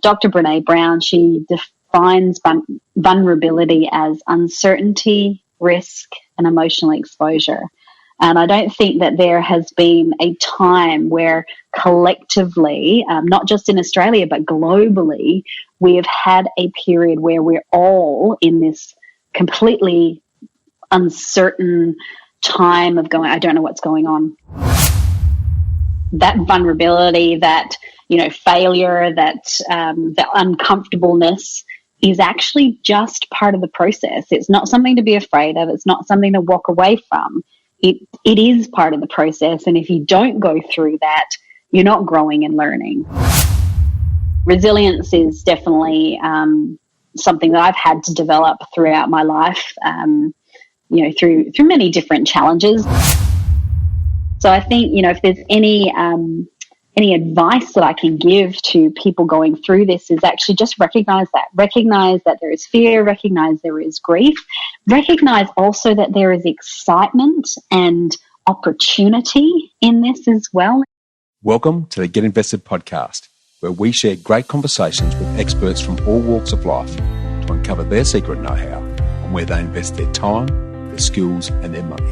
Dr. Brené Brown, she defines vulnerability as uncertainty, risk, and emotional exposure. And I don't think that there has been a time where collectively, not just in Australia, but globally, we have had a period where we're all in this completely uncertain time of going, I don't know what's going on. That vulnerability, that, failure, that uncomfortableness is actually just part of the process. It's not something to be afraid of. It's not something to walk away from. It is part of the process. And if you don't go through that, you're not growing and learning. Resilience is definitely something that I've had to develop throughout my life, through many different challenges. So I think, if there's any advice that I can give to people going through this is actually just recognize that there is fear, recognize there is grief, recognize also that there is excitement and opportunity in this as well. Welcome to the Get Invested podcast, where we share great conversations with experts from all walks of life to uncover their secret know-how on where they invest their time, their skills and their money,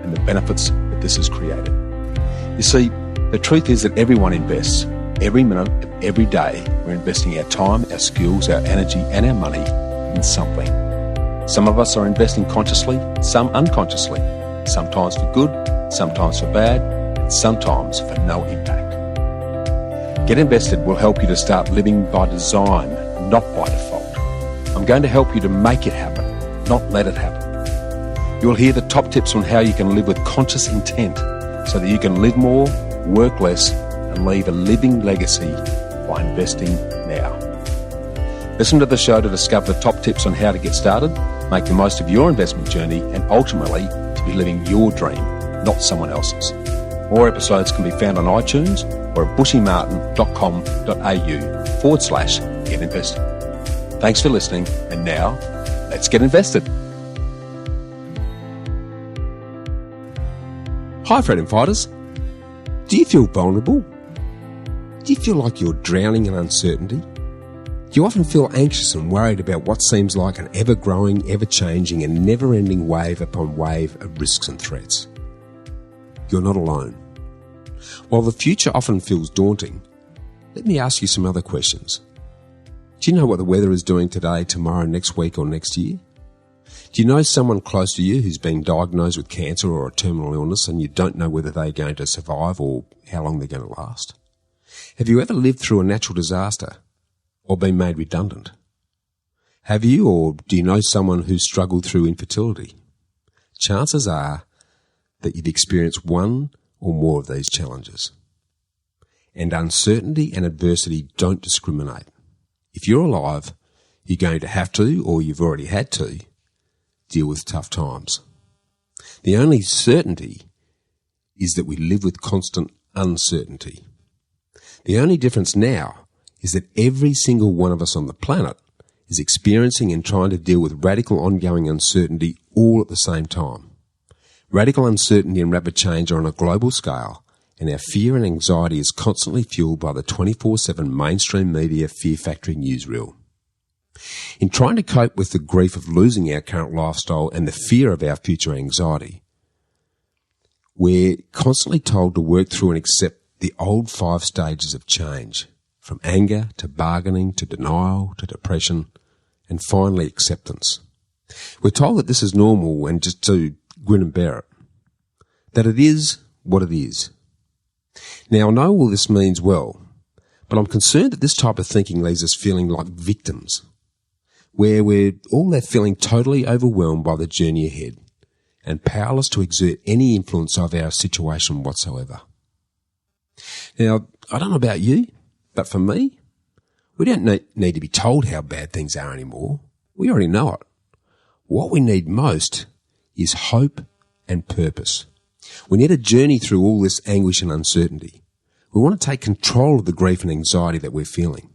and the benefits that this has created. You see, the truth is that everyone invests. Every minute of every day, we're investing our time, our skills, our energy and our money in something. Some of us are investing consciously, some unconsciously, sometimes for good, sometimes for bad, and sometimes for no impact. Get Invested will help you to start living by design, not by default. I'm going to help you to make it happen, not let it happen. You'll hear the top tips on how you can live with conscious intent so that you can live more, work less, and leave a living legacy by investing now. Listen to the show to discover the top tips on how to get started, make the most of your investment journey, and ultimately to be living your dream, not someone else's. More episodes can be found on iTunes or at bushymartin.com.au/get invested. Thanks for listening, and now let's get invested. Hi, freedom fighters. Do you feel vulnerable? Do you feel like you're drowning in uncertainty? Do you often feel anxious and worried about what seems like an ever-growing, ever-changing and never-ending wave upon wave of risks and threats? You're not alone. While the future often feels daunting, let me ask you some other questions. Do you know what the weather is doing today, tomorrow, next week or next year? Do you know someone close to you who's been diagnosed with cancer or a terminal illness and you don't know whether they're going to survive or how long they're going to last? Have you ever lived through a natural disaster or been made redundant? Have you or do you know someone who's struggled through infertility? Chances are that you've experienced one or more of these challenges. And uncertainty and adversity don't discriminate. If you're alive, you're going to have to, or you've already had to, deal with tough times. The only certainty is that we live with constant uncertainty. The only difference now is that every single one of us on the planet is experiencing and trying to deal with radical ongoing uncertainty all at the same time. Radical uncertainty and rapid change are on a global scale, and our fear and anxiety is constantly fueled by the 24/7 mainstream media fear factory newsreel. In trying to cope with the grief of losing our current lifestyle and the fear of our future anxiety, we're constantly told to work through and accept the old 5 stages of change, from anger to bargaining to denial to depression and finally acceptance. We're told that this is normal and just to grin and bear it, that it is what it is. Now, I know all this means well, but I'm concerned that this type of thinking leaves us feeling like victims, where we're all left feeling totally overwhelmed by the journey ahead and powerless to exert any influence over our situation whatsoever. Now, I don't know about you, but for me, we don't need to be told how bad things are anymore. We already know it. What we need most is hope and purpose. We need a journey through all this anguish and uncertainty. We want to take control of the grief and anxiety that we're feeling.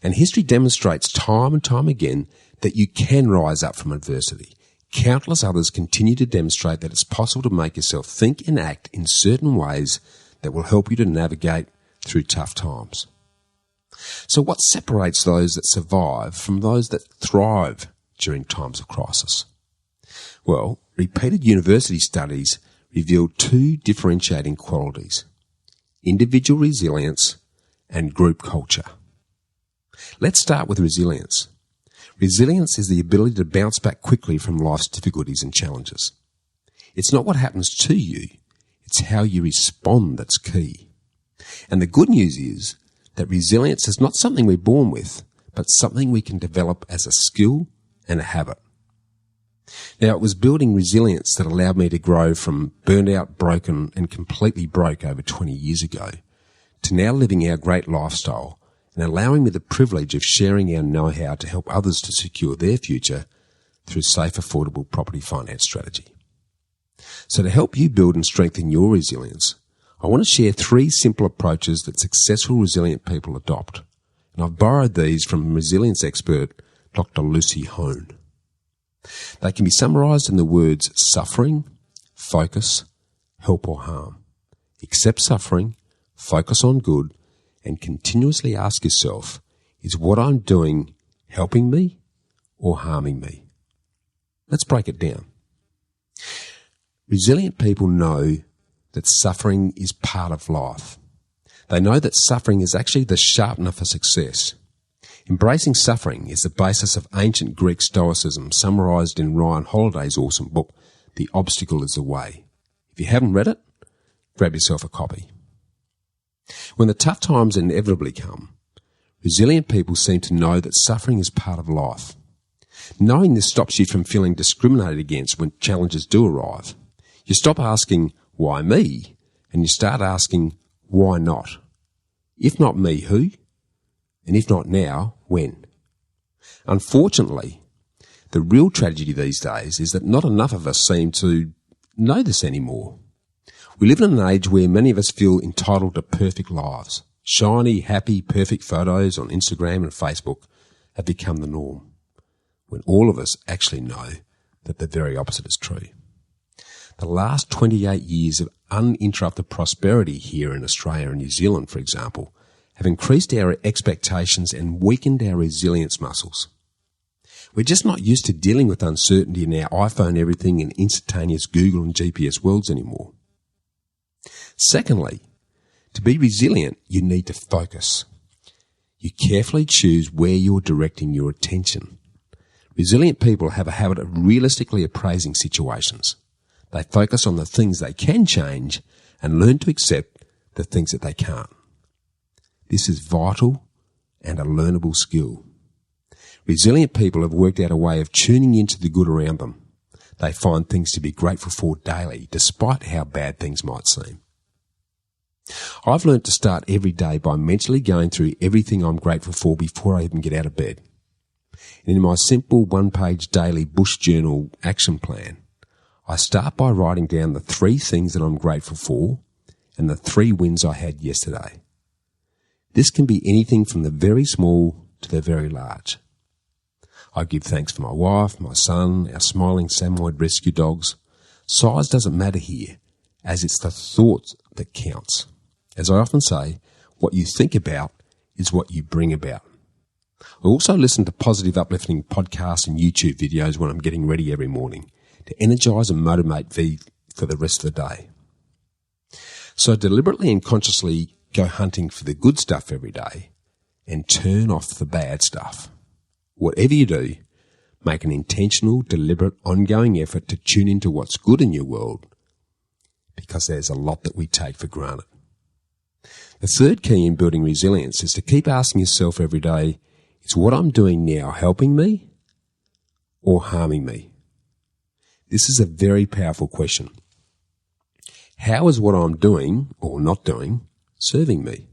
And history demonstrates time and time again that you can rise up from adversity. Countless others continue to demonstrate that it's possible to make yourself think and act in certain ways that will help you to navigate through tough times. So what separates those that survive from those that thrive during times of crisis? Well, repeated university studies revealed two differentiating qualities: individual resilience and group culture. Let's start with resilience. Resilience is the ability to bounce back quickly from life's difficulties and challenges. It's not what happens to you, it's how you respond that's key. And the good news is that resilience is not something we're born with, but something we can develop as a skill and a habit. Now, it was building resilience that allowed me to grow from burned out, broken, and completely broke over 20 years ago to now living our great lifestyle and allowing me the privilege of sharing our know-how to help others to secure their future through safe, affordable property finance strategy. So to help you build and strengthen your resilience, I want to share 3 simple approaches that successful resilient people adopt. And I've borrowed these from resilience expert Dr. Lucy Hone. They can be summarised in the words suffering, focus, help or harm. Accept suffering, focus on good, and continuously ask yourself, is what I'm doing helping me or harming me? Let's break it down. Resilient people know that suffering is part of life. They know that suffering is actually the sharpener for success. Embracing suffering is the basis of ancient Greek Stoicism, summarised in Ryan Holiday's awesome book, The Obstacle is the Way. If you haven't read it, grab yourself a copy. When the tough times inevitably come, resilient people seem to know that suffering is part of life. Knowing this stops you from feeling discriminated against when challenges do arrive. You stop asking, why me? And you start asking, why not? If not me, who? And if not now, when? Unfortunately, the real tragedy these days is that not enough of us seem to know this anymore. We live in an age where many of us feel entitled to perfect lives. Shiny, happy, perfect photos on Instagram and Facebook have become the norm, when all of us actually know that the very opposite is true. The last 28 years of uninterrupted prosperity here in Australia and New Zealand, for example, have increased our expectations and weakened our resilience muscles. We're just not used to dealing with uncertainty in our iPhone everything and instantaneous Google and GPS worlds anymore. Secondly, to be resilient, you need to focus. You carefully choose where you're directing your attention. Resilient people have a habit of realistically appraising situations. They focus on the things they can change and learn to accept the things that they can't. This is vital and a learnable skill. Resilient people have worked out a way of tuning into the good around them. They find things to be grateful for daily, despite how bad things might seem. I've learned to start every day by mentally going through everything I'm grateful for before I even get out of bed. And in my simple 1-page daily bush journal action plan, I start by writing down the 3 things that I'm grateful for and the 3 wins I had yesterday. This can be anything from the very small to the very large. I give thanks for my wife, my son, our smiling Samoyed rescue dogs. Size doesn't matter here, as it's the thought that counts. As I often say, what you think about is what you bring about. I also listen to positive, uplifting podcasts and YouTube videos when I'm getting ready every morning to energise and motivate me for the rest of the day. So deliberately and consciously go hunting for the good stuff every day and turn off the bad stuff. Whatever you do, make an intentional, deliberate, ongoing effort to tune into what's good in your world, because there's a lot that we take for granted. The third key in building resilience is to keep asking yourself every day, is what I'm doing now helping me or harming me? This is a very powerful question. How is what I'm doing or not doing serving me?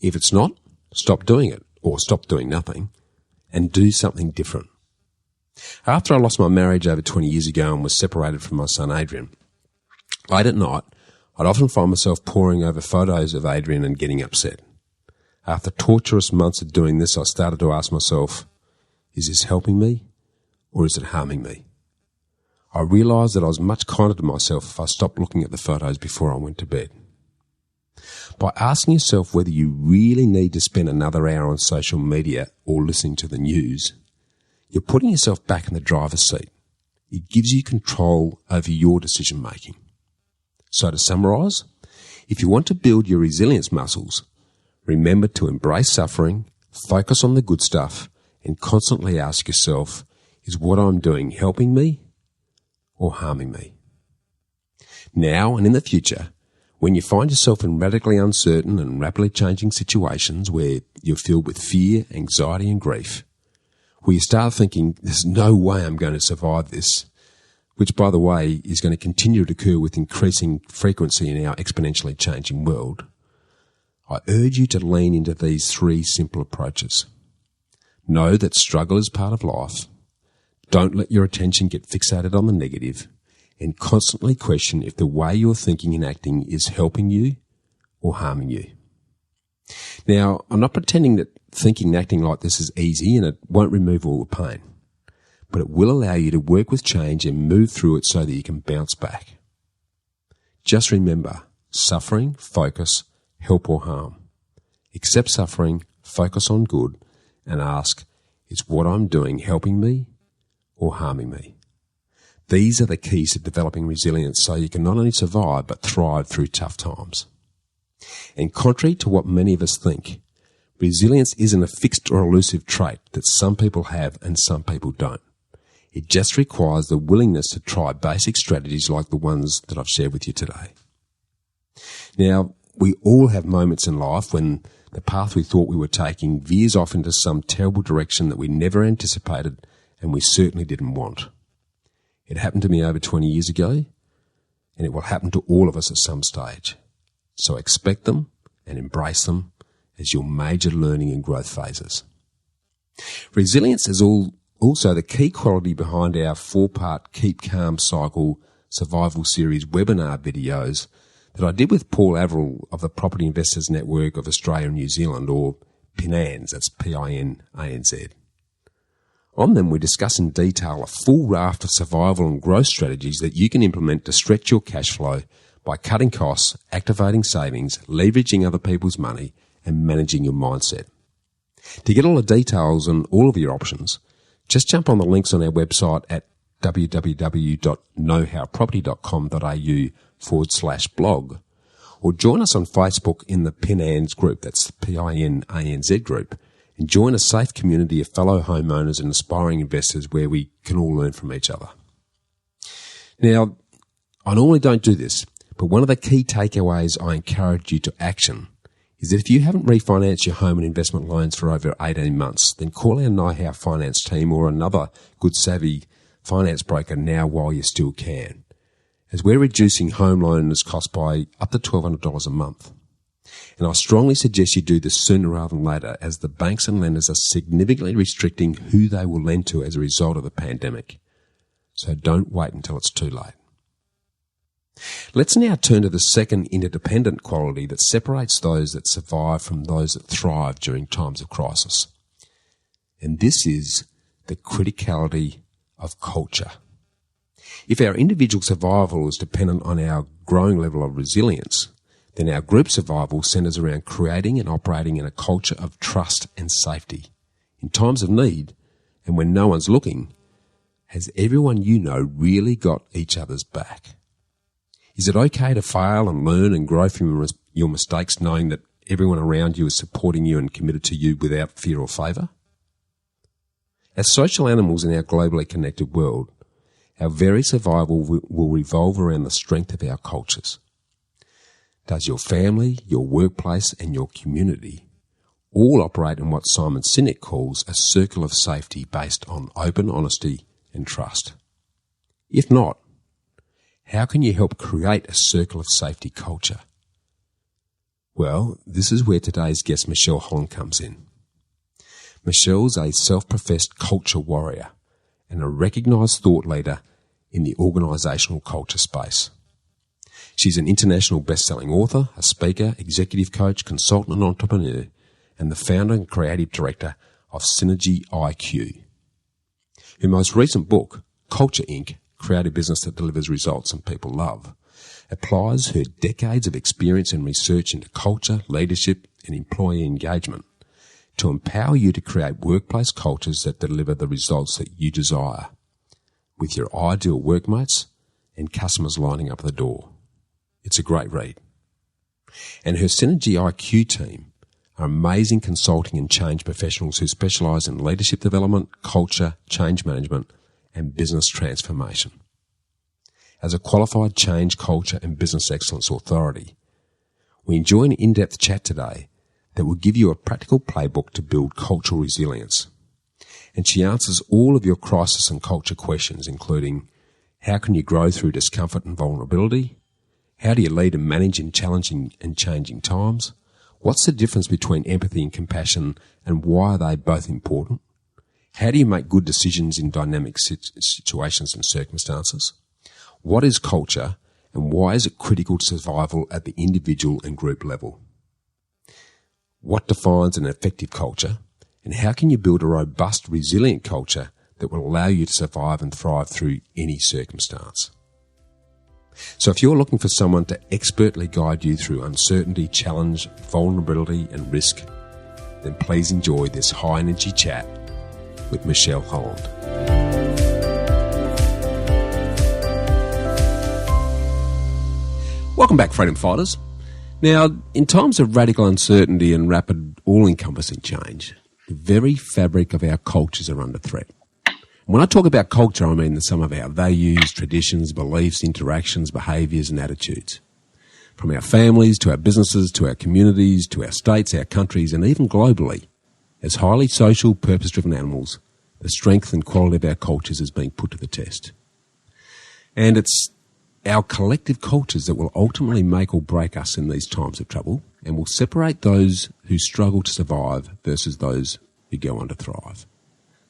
If it's not, stop doing it or stop doing nothing and do something different. After I lost my marriage over 20 years ago and was separated from my son Adrian, late at night, I'd often find myself poring over photos of Adrian and getting upset. After torturous months of doing this, I started to ask myself, is this helping me or is it harming me? I realised that I was much kinder to myself if I stopped looking at the photos before I went to bed. By asking yourself whether you really need to spend another hour on social media or listening to the news, you're putting yourself back in the driver's seat. It gives you control over your decision making. So to summarise, if you want to build your resilience muscles, remember to embrace suffering, focus on the good stuff, and constantly ask yourself, is what I'm doing helping me or harming me? Now and in the future, when you find yourself in radically uncertain and rapidly changing situations where you're filled with fear, anxiety and grief, where you start thinking, there's no way I'm going to survive this, which, by the way, is going to continue to occur with increasing frequency in our exponentially changing world, I urge you to lean into these 3 simple approaches. Know that struggle is part of life. Don't let your attention get fixated on the negative, and constantly question if the way you're thinking and acting is helping you or harming you. Now, I'm not pretending that thinking and acting like this is easy and it won't remove all the pain, but it will allow you to work with change and move through it so that you can bounce back. Just remember, suffering, focus, help or harm. Accept suffering, focus on good, and ask, is what I'm doing helping me or harming me? These are the keys to developing resilience so you can not only survive but thrive through tough times. And contrary to what many of us think, resilience isn't a fixed or elusive trait that some people have and some people don't. It just requires the willingness to try basic strategies like the ones that I've shared with you today. Now, we all have moments in life when the path we thought we were taking veers off into some terrible direction that we never anticipated and we certainly didn't want. It happened to me over 20 years ago, and it will happen to all of us at some stage. So expect them and embrace them as your major learning and growth phases. Resilience is also the key quality behind our 4-part Keep Calm Cycle Survival Series webinar videos that I did with Paul Averill of the Property Investors Network of Australia and New Zealand, or PINANZ, that's PINANZ. On them, we discuss in detail a full raft of survival and growth strategies that you can implement to stretch your cash flow by cutting costs, activating savings, leveraging other people's money, and managing your mindset. To get all the details on all of your options, just jump on the links on our website at www.knowhowproperty.com.au/blog, or join us on Facebook in the PINANZ group, that's the PINANZ group, and join a safe community of fellow homeowners and aspiring investors where we can all learn from each other. Now, I normally don't do this, but one of the key takeaways I encourage you to action is that if you haven't refinanced your home and investment loans for over 18 months, then call our Know How Finance team or another good savvy finance broker now while you still can, as we're reducing home loans cost by up to $1,200 a month. And I strongly suggest you do this sooner rather than later, as the banks and lenders are significantly restricting who they will lend to as a result of the pandemic. So don't wait until it's too late. Let's now turn to the second interdependent quality that separates those that survive from those that thrive during times of crisis. And this is the criticality of culture. If our individual survival is dependent on our growing level of resilience, then our group survival centres around creating and operating in a culture of trust and safety. In times of need, and when no one's looking, has everyone you know really got each other's back? Is it okay to fail and learn and grow from your mistakes, knowing that everyone around you is supporting you and committed to you without fear or favour? As social animals in our globally connected world, our very survival will revolve around the strength of our cultures. Does your family, your workplace and your community all operate in what Simon Sinek calls a circle of safety based on open honesty and trust? If not, how can you help create a circle of safety culture? Well, this is where today's guest Michelle Holland comes in. Michelle's a self-professed culture warrior and a recognised thought leader in the organisational culture space. She's an international best-selling author, a speaker, executive coach, consultant and entrepreneur, and the founder and creative director of SynergyIQ. Her most recent book, Culture Inc., Create a Business that Delivers Results and People Love, applies her decades of experience and research into culture, leadership, and employee engagement to empower you to create workplace cultures that deliver the results that you desire, with your ideal workmates and customers lining up the door. It's a great read. And her SynergyIQ team are amazing consulting and change professionals who specialise in leadership development, culture, change management, and business transformation. As a qualified change, culture, and business excellence authority, we enjoy an in-depth chat today that will give you a practical playbook to build cultural resilience. And she answers all of your crisis and culture questions, including how can you grow through discomfort and vulnerability? How do you lead and manage in challenging and changing times? What's the difference between empathy and compassion, and why are they both important? How do you make good decisions in dynamic situations and circumstances? What is culture, and why is it critical to survival at the individual and group level? What defines an effective culture, and how can you build a robust, resilient culture that will allow you to survive and thrive through any circumstance? So if you're looking for someone to expertly guide you through uncertainty, challenge, vulnerability and risk, then please enjoy this high-energy chat with Michelle Holland. Welcome back, Freedom Fighters. Now, in times of radical uncertainty and rapid, all-encompassing change, the very fabric of our cultures are under threat. When I talk about culture, I mean some of our values, traditions, beliefs, interactions, behaviours and attitudes. From our families to our businesses to our communities to our states, our countries and even globally, as highly social, purpose-driven animals, the strength and quality of our cultures is being put to the test. And it's our collective cultures that will ultimately make or break us in these times of trouble and will separate those who struggle to survive versus those who go on to thrive.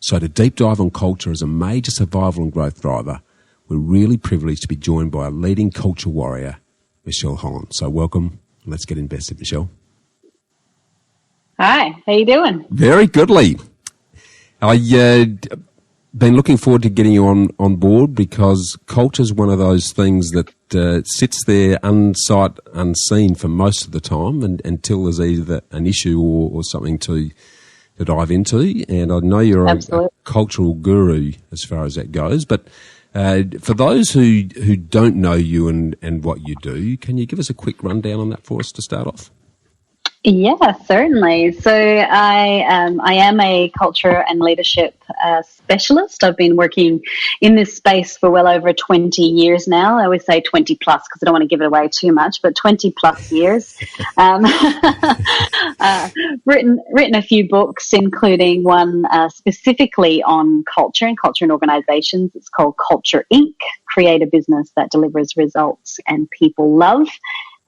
So to deep dive on culture as a major survival and growth driver, we're really privileged to be joined by a leading culture warrior, Michelle Holland. So welcome. Let's get invested, Michelle. Hi, how you doing? Very goodly. I've been looking forward to getting you on board because culture is one of those things that sits there unsight, unseen for most of the time until there's either an issue or something to dive into. And I know you're a cultural guru as far as that goes. But for those who don't know you and what you do, can you give us a quick rundown on that for us to start off? Yeah, certainly. So I am a culture and leadership specialist. I've been working in this space for well over 20 years now. I always say 20 plus because I don't want to give it away too much, but 20 plus years. Written a few books, including one specifically on culture and organizations. It's called Culture Inc. Create a business that delivers results and people love.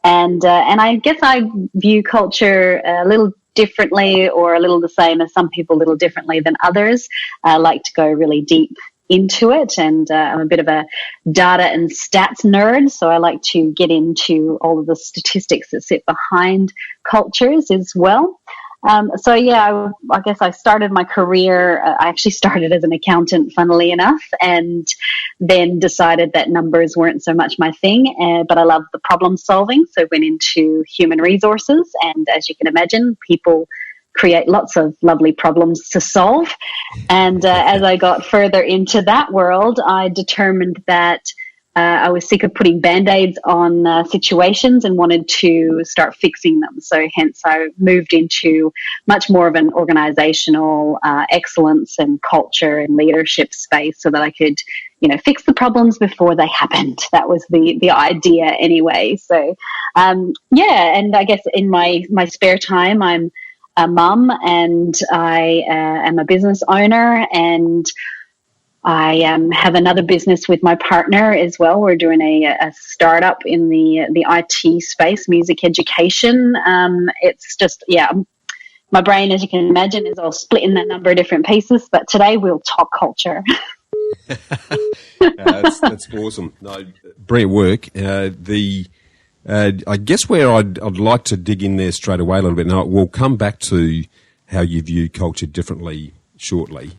And I guess I view culture a little differently or a little the same as some people, a little differently than others. I like to go really deep into it, and I'm a bit of a data and stats nerd, so I like to get into all of the statistics that sit behind cultures as well. So yeah, I guess I started my career, I actually started as an accountant, funnily enough, and then decided that numbers weren't so much my thing, but I love the problem solving, so went into human resources, and as you can imagine, people create lots of lovely problems to solve, and as I got further into that world, I determined that I was sick of putting Band-Aids on situations and wanted to start fixing them. So hence I moved into much more of an organizational excellence and culture and leadership space so that I could, fix the problems before they happened. That was the idea anyway. So, and I guess in my spare time, I'm a mum and I am a business owner, and I have another business with my partner as well. We're doing a startup in the IT space, music education. It's just, my brain, as you can imagine, is all split in a number of different pieces. But today we'll talk culture. That's awesome. No, brilliant work. I guess where I'd like to dig in there straight away a little bit, and we'll come back to how you view culture differently shortly.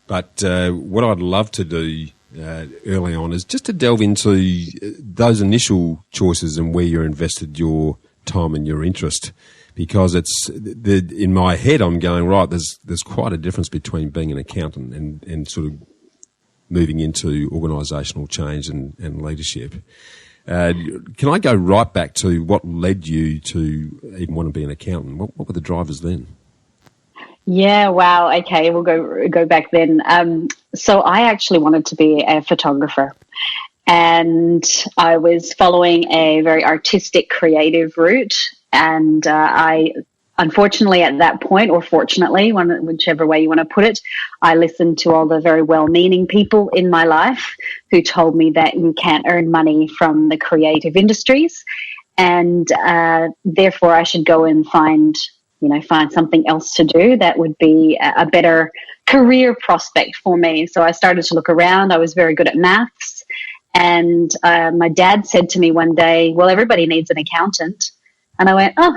But what I'd love to do early on is just to delve into those initial choices and where you invested your time and your interest, because it's in my head I'm going, right, there's quite a difference between being an accountant and sort of moving into organisational change and leadership. Can I go right back to what led you to even want to be an accountant? What were the drivers then? Yeah, wow. Okay, we'll go back then. So I actually wanted to be a photographer, and I was following a very artistic, creative route. And I, unfortunately, at that point, or fortunately, whichever way you want to put it, I listened to all the very well-meaning people in my life who told me that you can't earn money from the creative industries, and therefore I should go and find something else to do that would be a better career prospect for me. So I started to look around. I was very good at maths. And my dad said to me one day, well, everybody needs an accountant. And I went, oh,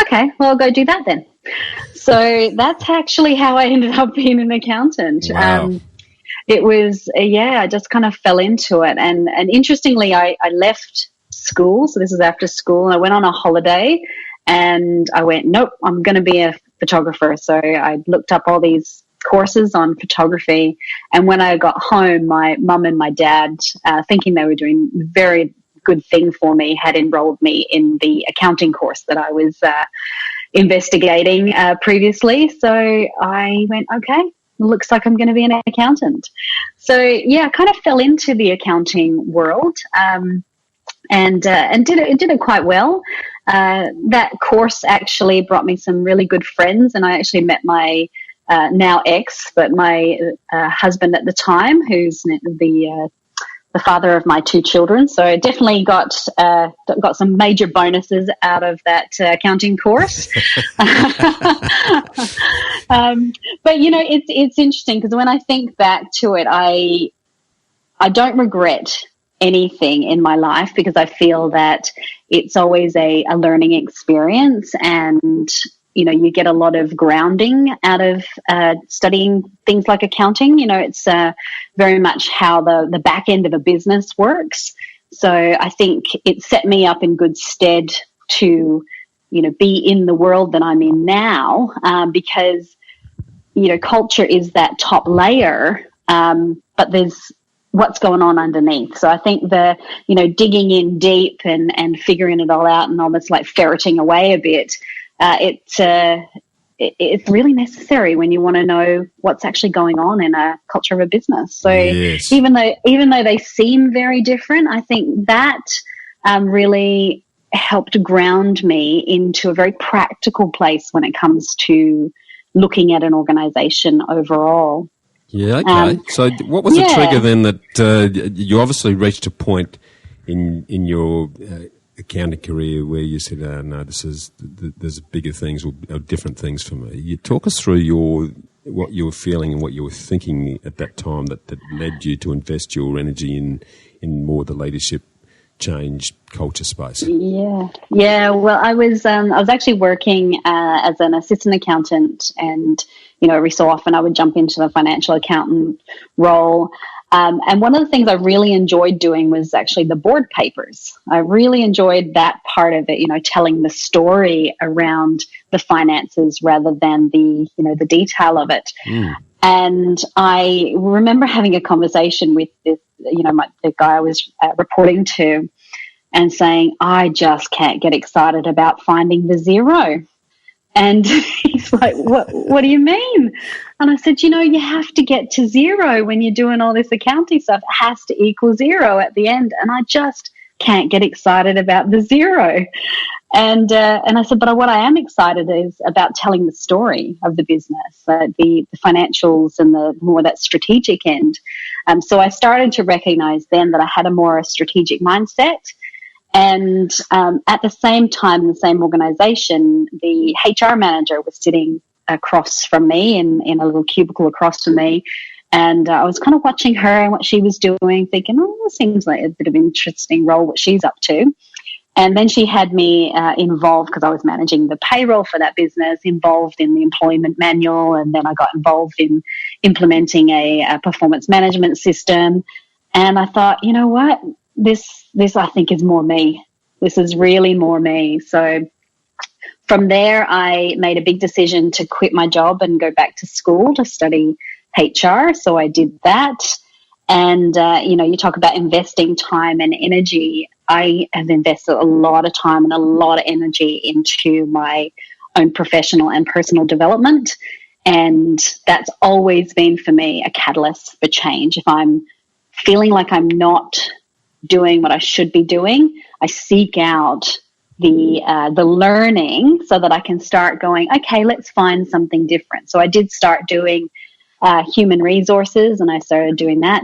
okay, well, I'll go do that then. So that's actually how I ended up being an accountant. Wow. It was, I just kind of fell into it. And interestingly, I left school. So this is after school. And I went on a holiday. And I went, nope, I'm going to be a photographer. So I looked up all these courses on photography. And when I got home, my mum and my dad, thinking they were doing a very good thing for me, had enrolled me in the accounting course that I was investigating previously. So I went, okay, looks like I'm going to be an accountant. So, yeah, I kind of fell into the accounting world. And did it quite well. That course actually brought me some really good friends, and I actually met my now ex, but my husband at the time, who's the father of my two children. So I definitely got some major bonuses out of that accounting course. But it's interesting because when I think back to it, I don't regret anything in my life, because I feel that it's always a learning experience, and you get a lot of grounding out of studying things like accounting. It's very much how the back end of a business works. So I think it set me up in good stead to be in the world that I'm in now, because culture is that top layer, but there's what's going on underneath. So I think digging in deep and figuring it all out and almost like ferreting away a bit, it's really necessary when you want to know what's actually going on in a culture of a business. So yes. even though they seem very different, I think that really helped ground me into a very practical place when it comes to looking at an organization overall. Yeah, okay. So what was the trigger then that you obviously reached a point in your accounting career where you said, no, there's bigger things or different things for me. You talk us through what you were feeling and what you were thinking at that time that led you to invest your energy in more the leadership change culture space. Yeah. Well, I was actually working as an assistant accountant, and every so often I would jump into the financial accountant role. And one of the things I really enjoyed doing was actually the board papers. I really enjoyed that part of it, telling the story around the finances rather than the detail of it. Mm. And I remember having a conversation with this, the guy I was reporting to, and saying, I just can't get excited about finding the zero. And he's like, what do you mean? And I said, you have to get to zero when you're doing all this accounting stuff. It has to equal zero at the end. And I just can't get excited about the zero. And I said, but what I am excited is about telling the story of the business, the financials and the more that strategic end. So I started to recognize then that I had a more strategic mindset. And at the same time, in the same organization, the HR manager was sitting across from me in a little cubicle across from me. And I was kind of watching her and what she was doing, thinking, this seems like a bit of an interesting role, what she's up to. And then she had me involved, because I was managing the payroll for that business, involved in the employment manual. And then I got involved in implementing a performance management system. And I thought, you know what, this I think is more me. This is really more me. So from there, I made a big decision to quit my job and go back to school to study HR. So I did that. And, you talk about investing time and energy. I have invested a lot of time and a lot of energy into my own professional and personal development. And that's always been for me a catalyst for change. If I'm feeling like I'm not doing what I should be doing, I seek out the learning so that I can start going, okay, let's find something different. So I did start doing human resources, and I started doing that.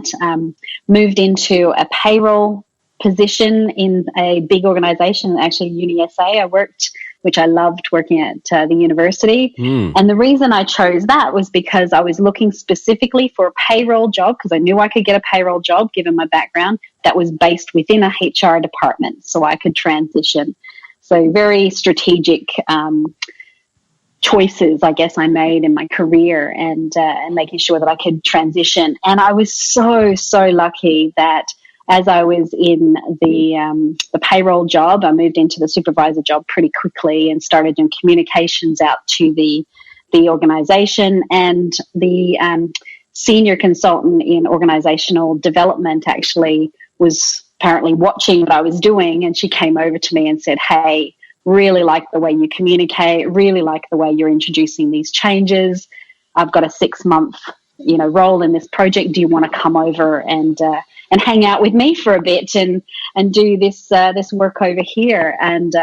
Moved into a payroll position in a big organization, actually UniSA. I worked, which I loved working at the university. And the reason I chose that was because I was looking specifically for a payroll job, because I knew I could get a payroll job given my background that was based within a HR department, so I could transition. So very strategic choices, I guess, I made in my career and making sure that I could transition. And I was so, so lucky that as I was in the payroll job, I moved into the supervisor job pretty quickly and started doing communications out to the organization. And the senior consultant in organizational development actually was apparently watching what I was doing, and she came over to me and said, hey, really like the way you communicate, really like the way you're introducing these changes. I've got a 6-month, role in this project. Do you want to come over and hang out with me for a bit and do this work over here? And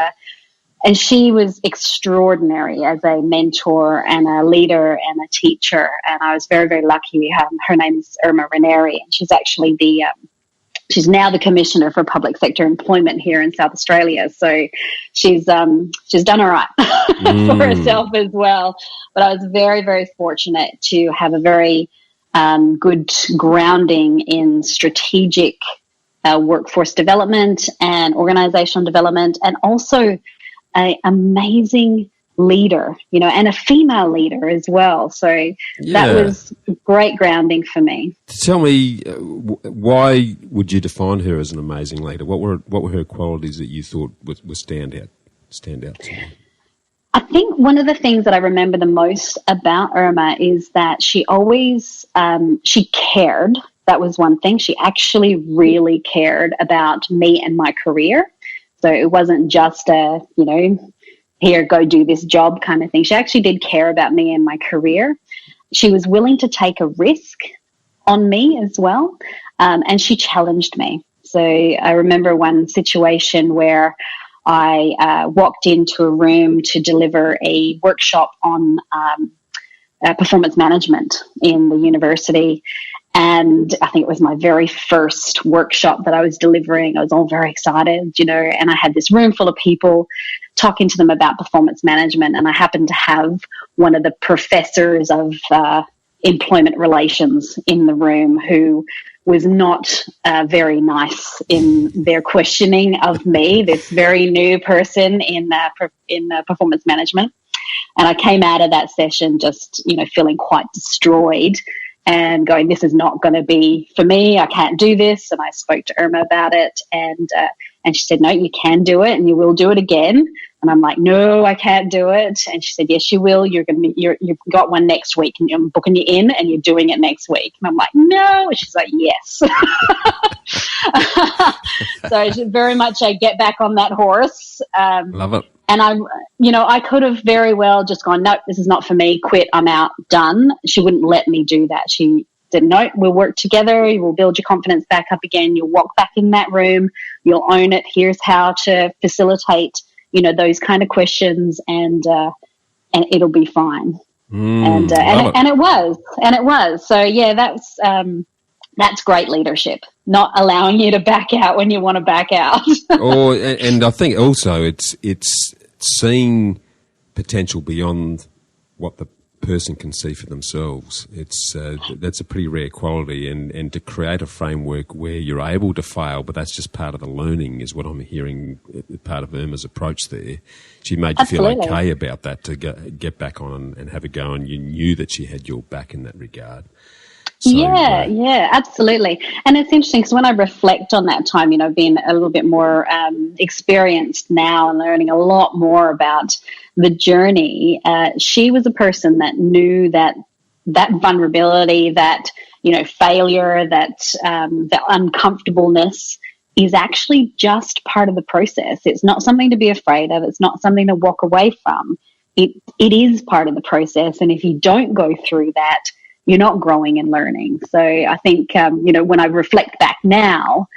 she was extraordinary as a mentor and a leader and a teacher. And I was very, very lucky. Her name's Irma Ranieri, and she's actually she's now the Commissioner for Public Sector Employment here in South Australia. So she's done all right for herself as well. But I was very, very fortunate to have a very good grounding in strategic workforce development and organizational development, and also an amazing leader, and a female leader as well. So that was great grounding for me. Tell me, why would you define her as an amazing leader? What were her qualities that you thought would stand out to you? I think one of the things that I remember the most about Irma is that she always she cared. That was one thing. She actually really cared about me and my career. So it wasn't just here, go do this job kind of thing. She actually did care about me and my career. She was willing to take a risk on me as well, and she challenged me. So I remember one situation where I walked into a room to deliver a workshop on performance management in the university. And I think it was my very first workshop that I was delivering. I was all very excited, and I had this room full of people talking to them about performance management. And I happened to have one of the professors of employment relations in the room who was not very nice in their questioning of me, this very new person in performance management. And I came out of that session just, feeling quite destroyed and going, this is not going to be for me. I can't do this. And I spoke to Irma about it, and she said, no, you can do it and you will do it again. And I'm like, no, I can't do it. And she said, yes, you will. You've got one next week, and I'm booking you in and you're doing it next week. And I'm like, no. And she's like, yes. So she's very much a get back on that horse. Love it. And I could have very well just gone, no, this is not for me, quit, I'm out, done. She wouldn't let me do that. She said, no, we'll work together. We'll build your confidence back up again. You'll walk back in that room. You'll own it. Here's how to facilitate, those kind of questions, and it'll be fine. And it was. So yeah, that's great leadership. Not allowing you to back out when you want to back out. And I think also it's seeing potential beyond what the person can see for themselves. It's that's a pretty rare quality, and to create a framework where you're able to fail, but that's just part of the learning, is what I'm hearing. Part of Irma's approach there. She made you feel okay about that, to get back on and have a go, and you knew that she had your back in that regard. So, Yeah, absolutely. And it's interesting because when I reflect on that time, being a little bit more experienced now and learning a lot more about the journey, she was a person that knew that vulnerability, that, failure, that the uncomfortableness is actually just part of the process. It's not something to be afraid of. It's not something to walk away from. It is part of the process. And if you don't go through that, you're not growing and learning. So I think, when I reflect back now,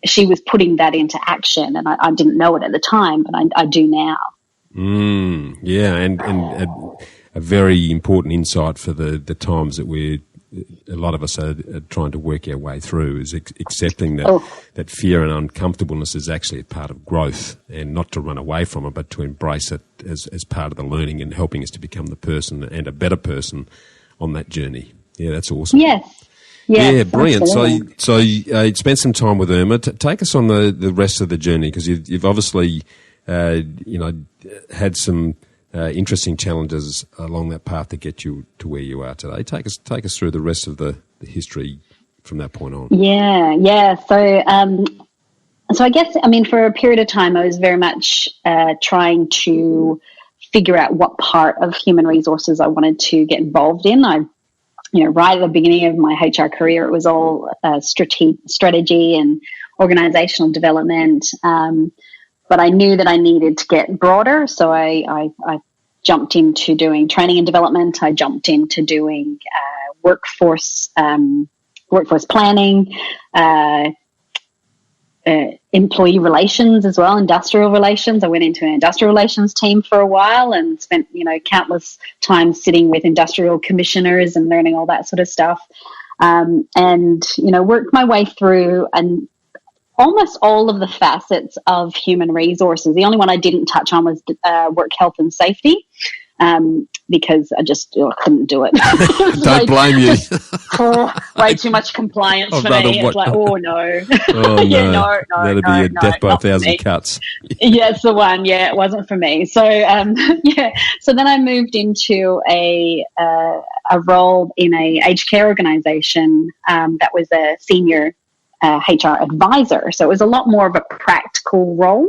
she was putting that into action, and I didn't know it at the time, but I do now. Yeah, and a very important insight for the times that a lot of us are trying to work our way through is accepting that fear and uncomfortableness is actually a part of growth, and not to run away from it, but to embrace it as part of the learning and helping us to become the person and a better person on that journey. Yeah, that's awesome. Yes. Yeah, brilliant. Absolutely. So you spent some time with Irma. Take us on the rest of the journey, because you've obviously had some interesting challenges along that path to get you to where you are today. Take us through the rest of the history from that point on. Yeah. So I guess, for a period of time, I was very much trying to figure out what part of human resources I wanted to get involved in. Right at the beginning of my HR career, it was all strategy and organisational development. But I knew that I needed to get broader, so I jumped into doing training and development. I jumped into doing workforce planning, employee relations as well, industrial relations. I went into an industrial relations team for a while and spent, countless times sitting with industrial commissioners and learning all that sort of stuff. And worked my way through and almost all of the facets of human resources. The only one I didn't touch on was work health and safety, because I just couldn't do it. Don't blame you. Way too much compliance for me. It's like, no. Oh, yeah, no. That'd be a death by 1,000 cuts. Yeah, it's the one. Yeah, it wasn't for me. So, So then I moved into a role in a aged care organisation that was a senior HR advisor. So it was a lot more of a practical role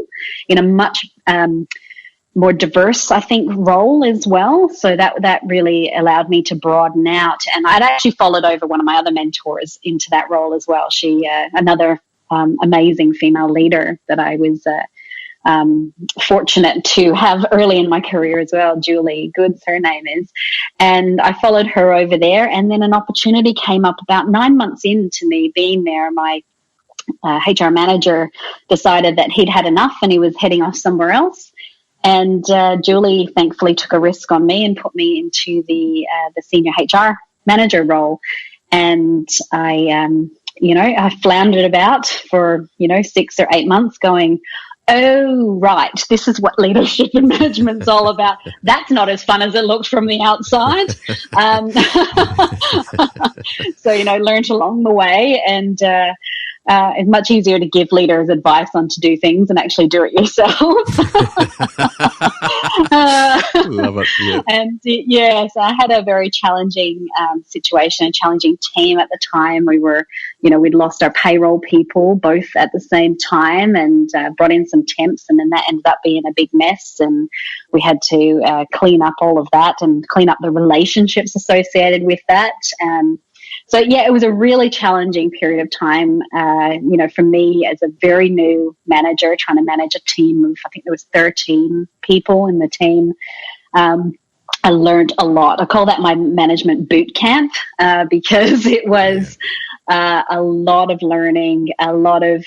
in a much more diverse, I think, role as well. So that really allowed me to broaden out. And I'd actually followed over one of my other mentors into that role as well. She, another amazing female leader that I was fortunate to have early in my career as well. Julie Goods, her name is. And I followed her over there. And then an opportunity came up about 9 months into me being there. My HR manager decided that he'd had enough and he was heading off somewhere else. And Julie thankfully took a risk on me and put me into the senior HR manager role. And I floundered about for 6 or 8 months going, oh, right, this is what leadership and management's all about. That's not as fun as it looks from the outside. So, learned along the way, and it's much easier to give leaders advice on to do things and actually do it yourself. Love it. Yeah. And so I had a very challenging situation, a challenging team at the time. We were, we'd lost our payroll people both at the same time, and brought in some temps, and then that ended up being a big mess. And we had to clean up all of that and clean up the relationships associated with that. So, it was a really challenging period of time, for me as a very new manager, trying to manage a team of, I think there was 13 people in the team. I learned a lot. I call that my management boot camp, because it was a lot of learning, a lot of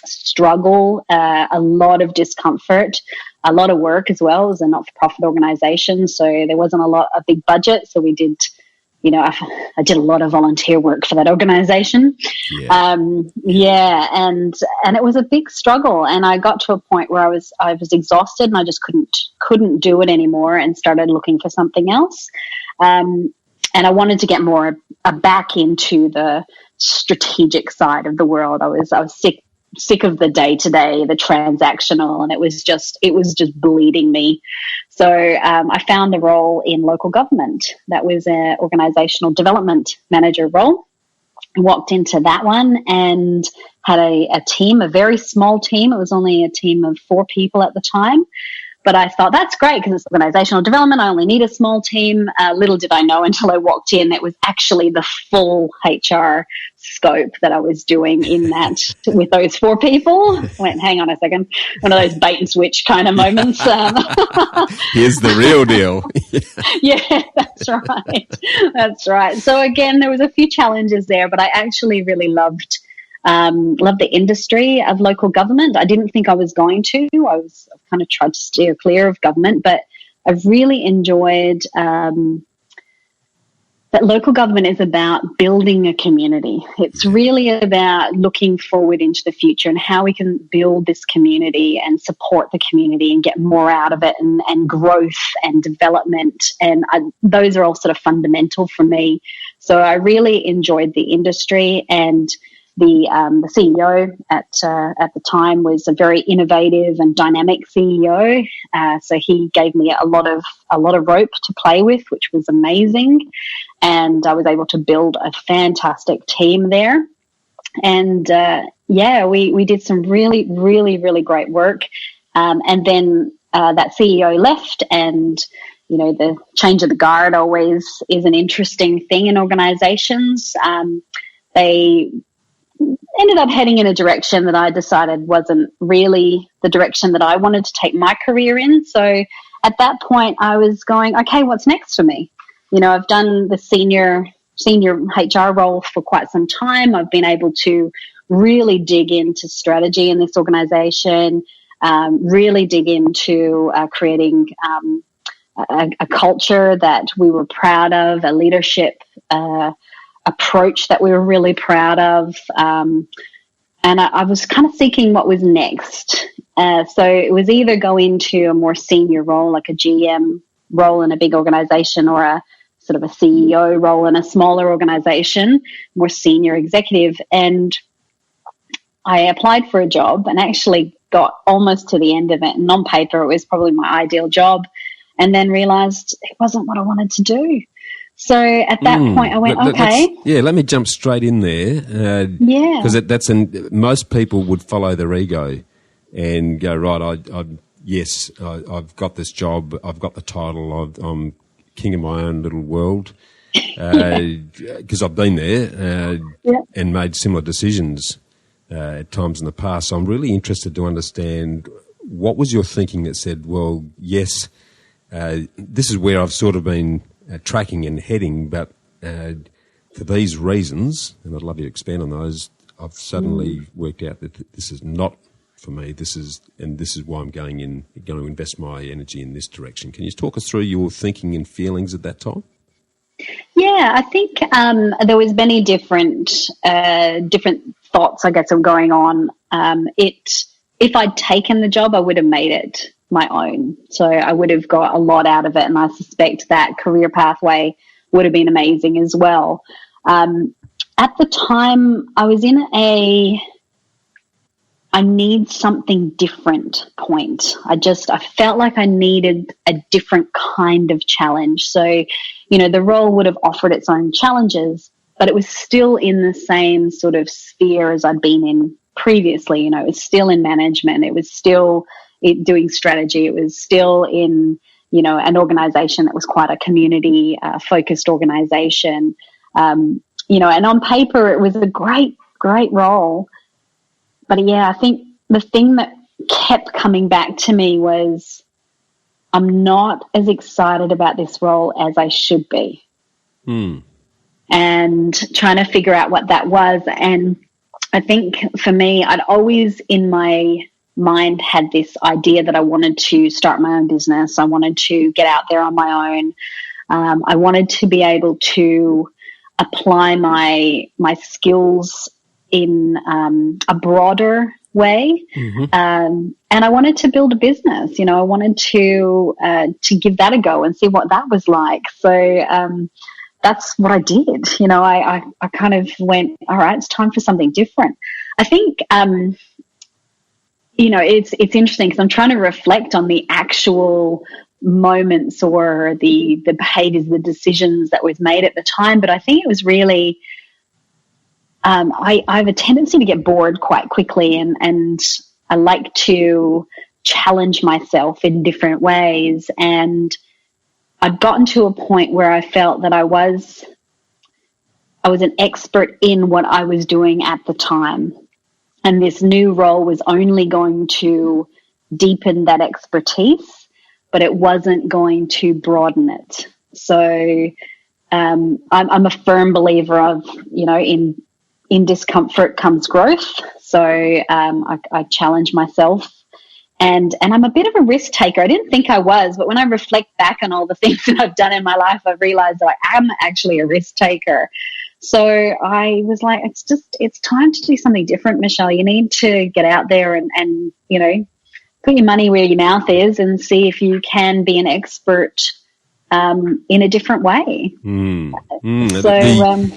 struggle, a lot of discomfort, a lot of work as well. It was a not-for-profit organisation, so there wasn't a big budget, so we did... I did a lot of volunteer work for that organisation. And it was a big struggle. And I got to a point where I was exhausted and I just couldn't do it anymore, and started looking for something else. And I wanted to get more back into the strategic side of the world. I was sick sick of the day-to-day, the transactional, and it was just bleeding me. So I found a role in local government. That was an organisational development manager role. Walked into that one and had a team, a very small team. It was only a team of 4 people at the time. But I thought, that's great because it's organisational development. I only need a small team. Little did I know until I walked in, it was actually the full HR scope that I was doing in that with those 4 people. I went, hang on a second. One of those bait and switch kind of moments. Here's the real deal. Yeah, that's right. That's right. So again, there was a few challenges there, but I actually really loved the industry of local government. I didn't think I was going to. I've kind of tried to steer clear of government, but I've really enjoyed that local government is about building a community. It's really about looking forward into the future and how we can build this community and support the community and get more out of it, and growth and development. And those are all sort of fundamental for me. So I really enjoyed the industry, and the CEO at the time was a very innovative and dynamic CEO. So he gave me a lot of rope to play with, which was amazing. And I was able to build a fantastic team there. And we did some really, really, really great work. And then that CEO left, and the change of the guard always is an interesting thing in organizations. They ended up heading in a direction that I decided wasn't really the direction that I wanted to take my career in. So at that point I was going, okay, what's next for me? I've done the senior HR role for quite some time. I've been able to really dig into strategy in this organization, really dig into creating a culture that we were proud of, a leadership approach that we were really proud of. And I was kind of seeking what was next. So it was either go into a more senior role, like a GM role in a big organization, or a sort of a CEO role in a smaller organization, more senior executive. And I applied for a job and actually got almost to the end of it. And on paper, it was probably my ideal job, and then realized it wasn't what I wanted to do. So at that point, I went, okay. Let me jump straight in there. Because that's most people would follow their ego and go, right, I've got this job, I've got the title, I'm king of my own little world, because I've been there and made similar decisions at times in the past. So I'm really interested to understand, what was your thinking that said, well, yes, this is where I've sort of been tracking and heading, but for these reasons, and I'd love you to expand on those, I've suddenly worked out that this is not for me. This is why I'm going to invest my energy in this direction. Can you talk us through your thinking and feelings at that time? Yeah, I think there was many different thoughts, I guess, of going on. If I'd taken the job, I would have made it my own. So I would have got a lot out of it, and I suspect that career pathway would have been amazing as well. At the time, I was in I need something different point. I felt like I needed a different kind of challenge. So, the role would have offered its own challenges, but it was still in the same sort of sphere as I'd been in previously. It was still in management. It was still doing strategy. It was still in, an organization that was quite a community focused organization. And on paper, it was a great, great role. But I think the thing that kept coming back to me was, I'm not as excited about this role as I should be. And trying to figure out what that was. And I think for me, I'd always in my mind had this idea that I wanted to start my own business. I wanted to get out there on my own. I wanted to be able to apply my skills in a broader way. And I wanted to build a business. I wanted to give that a go and see what that was like. So that's what I did. I kind of went, all right, it's time for something different. I think it's interesting because I'm trying to reflect on the actual moments or the behaviors, the decisions that was made at the time. But I think it was really, I have a tendency to get bored quite quickly, and I like to challenge myself in different ways. And I'd gotten to a point where I felt that I was an expert in what I was doing at the time. And this new role was only going to deepen that expertise, but it wasn't going to broaden it. So I'm a firm believer of, in discomfort comes growth. So I challenge myself. And I'm a bit of a risk taker. I didn't think I was, but when I reflect back on all the things that I've done in my life, I've realized that I am actually a risk taker. So I was like, it's time to do something different, Michelle. You need to get out there and put your money where your mouth is and see if you can be an expert in a different way.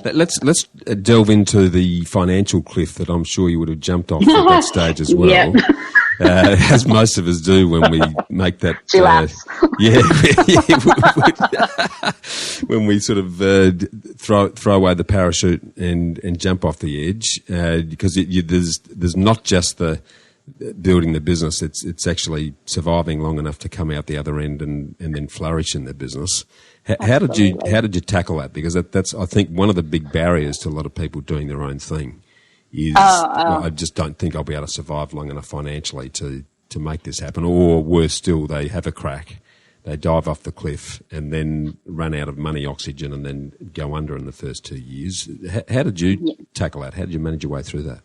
Let's delve into the financial cliff that I'm sure you would have jumped off at that stage as well. Yep. As most of us do when we make that. When we sort of throw away the parachute and jump off the edge, because there's not just the building the business; it's actually surviving long enough to come out the other end and then flourish in the business. How did you tackle that? Because that's I think one of the big barriers to a lot of people doing their own thing. I just don't think I'll be able to survive long enough financially to make this happen. Or worse still, they have a crack, they dive off the cliff and then run out of money, oxygen, and then go under in the first 2 years. How did you tackle that? How did you manage your way through that?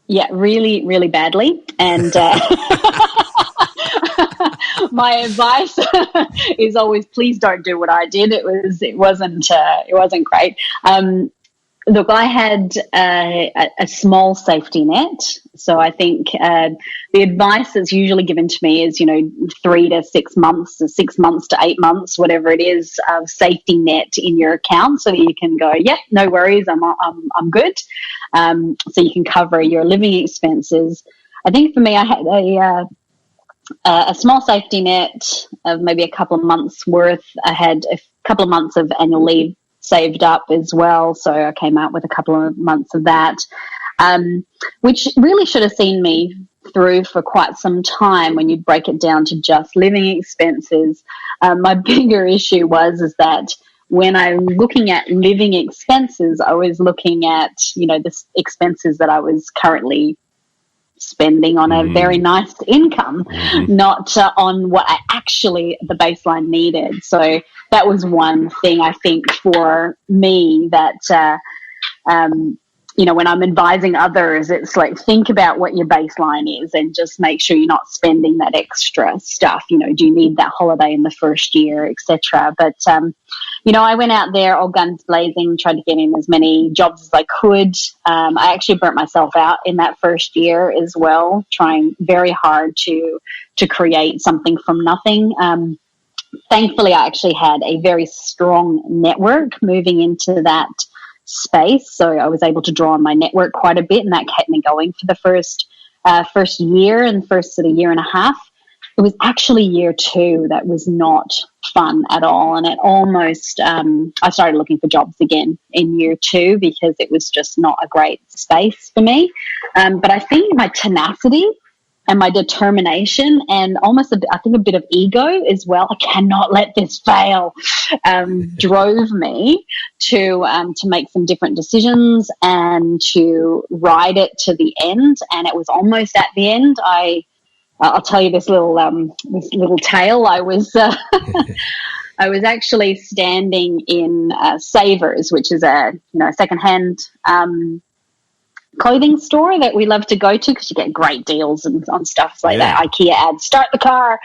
Yeah, really, really badly. And my advice is always, please don't do what I did. It wasn't great. Look, I had a small safety net. So I think the advice that's usually given to me is, 3 to 6 months, 6 months to 8 months, whatever it is, of safety net in your account so that you can go, no worries, I'm good. So you can cover your living expenses. I think for me, I had a small safety net of maybe a couple of months worth. I had a couple of months of annual leave saved up as well, so I came out with a couple of months of that, which really should have seen me through for quite some time when you break it down to just living expenses. My bigger issue is that when I'm looking at living expenses, I was looking at, the expenses that I was currently spending on a very nice income, not on what I actually, the baseline needed. So that was one thing I think for me that, when I'm advising others, it's like, think about what your baseline is and just make sure you're not spending that extra stuff. Do you need that holiday in the first year, etc. But, I went out there all guns blazing, tried to get in as many jobs as I could. I actually burnt myself out in that first year as well, trying very hard to create something from nothing. Thankfully, I actually had a very strong network moving into that space, so I was able to draw on my network quite a bit, and that kept me going for the first year and first sort of year and a half. It was actually year 2 that was not fun at all, and it almost I started looking for jobs again in year 2 because it was just not a great space for me. But I think my tenacity and my determination and almost I think a bit of ego as well, I cannot let this fail, drove me to make some different decisions and to ride it to the end. And it was almost at the end. I'll tell you this little tale. I was I was actually standing in Savers, which is a secondhand clothing store that we love to go to because you get great deals on stuff like that. IKEA ads, start the car.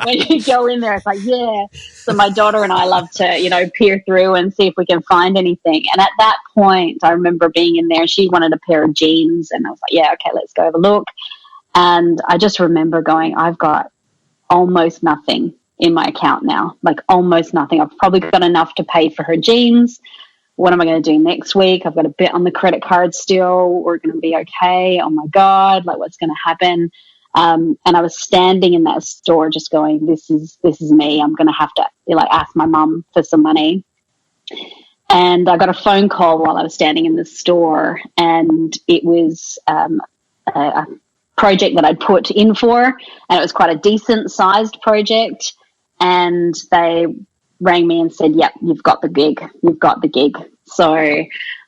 When you go in there, it's like, So my daughter and I love to, peer through and see if we can find anything. And at that point, I remember being in there. She wanted a pair of jeans, and I was like, okay, let's go have a look. And I just remember going, I've got almost nothing in my account now, like almost nothing. I've probably got enough to pay for her jeans. what am I going to do next week? I've got a bit on the credit card still. We're going to be okay. Oh my God, like what's going to happen? And I was standing in that store just going, this is me. I'm going to have to like ask my mum for some money. And I got a phone call while I was standing in the store, and it was a project that I'd put in for, and it was quite a decent sized project. And they rang me and said, yep, you've got the gig. So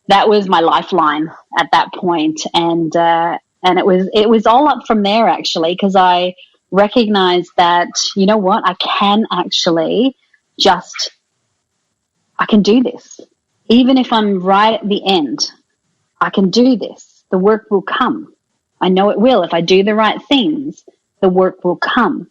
that was my lifeline at that point. And it was all up from there, actually, because I recognized that, you know what, I can do this. Even if I'm right at the end, I can do this. The work will come. I know it will. If I do the right things, the work will come.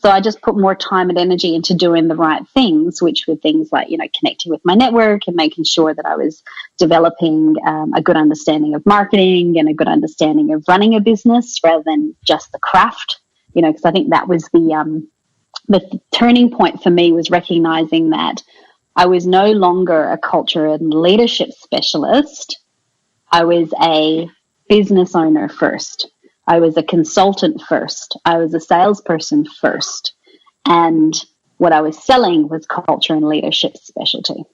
So I just put more time and energy into doing the right things, which were things like, connecting with my network and making sure that I was developing a good understanding of marketing and a good understanding of running a business rather than just the craft, because I think that was the turning point for me, was recognizing that I was no longer a culture and leadership specialist. I was a business owner first. I was a consultant first. I was a salesperson first. And what I was selling was culture and leadership specialty.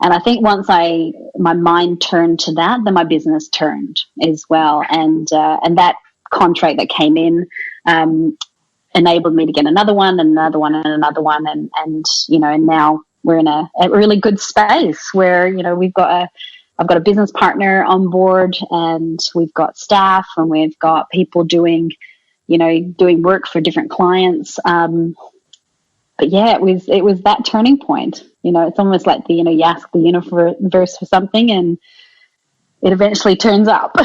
And I think once my mind turned to that, then my business turned as well. And that contract that came in enabled me to get another one and another one and another one. And now we're in a really good space where, I've got a business partner on board, and we've got staff, and we've got people doing work for different clients. But yeah, it was that turning point. It's almost like you ask the universe for something and it eventually turns up.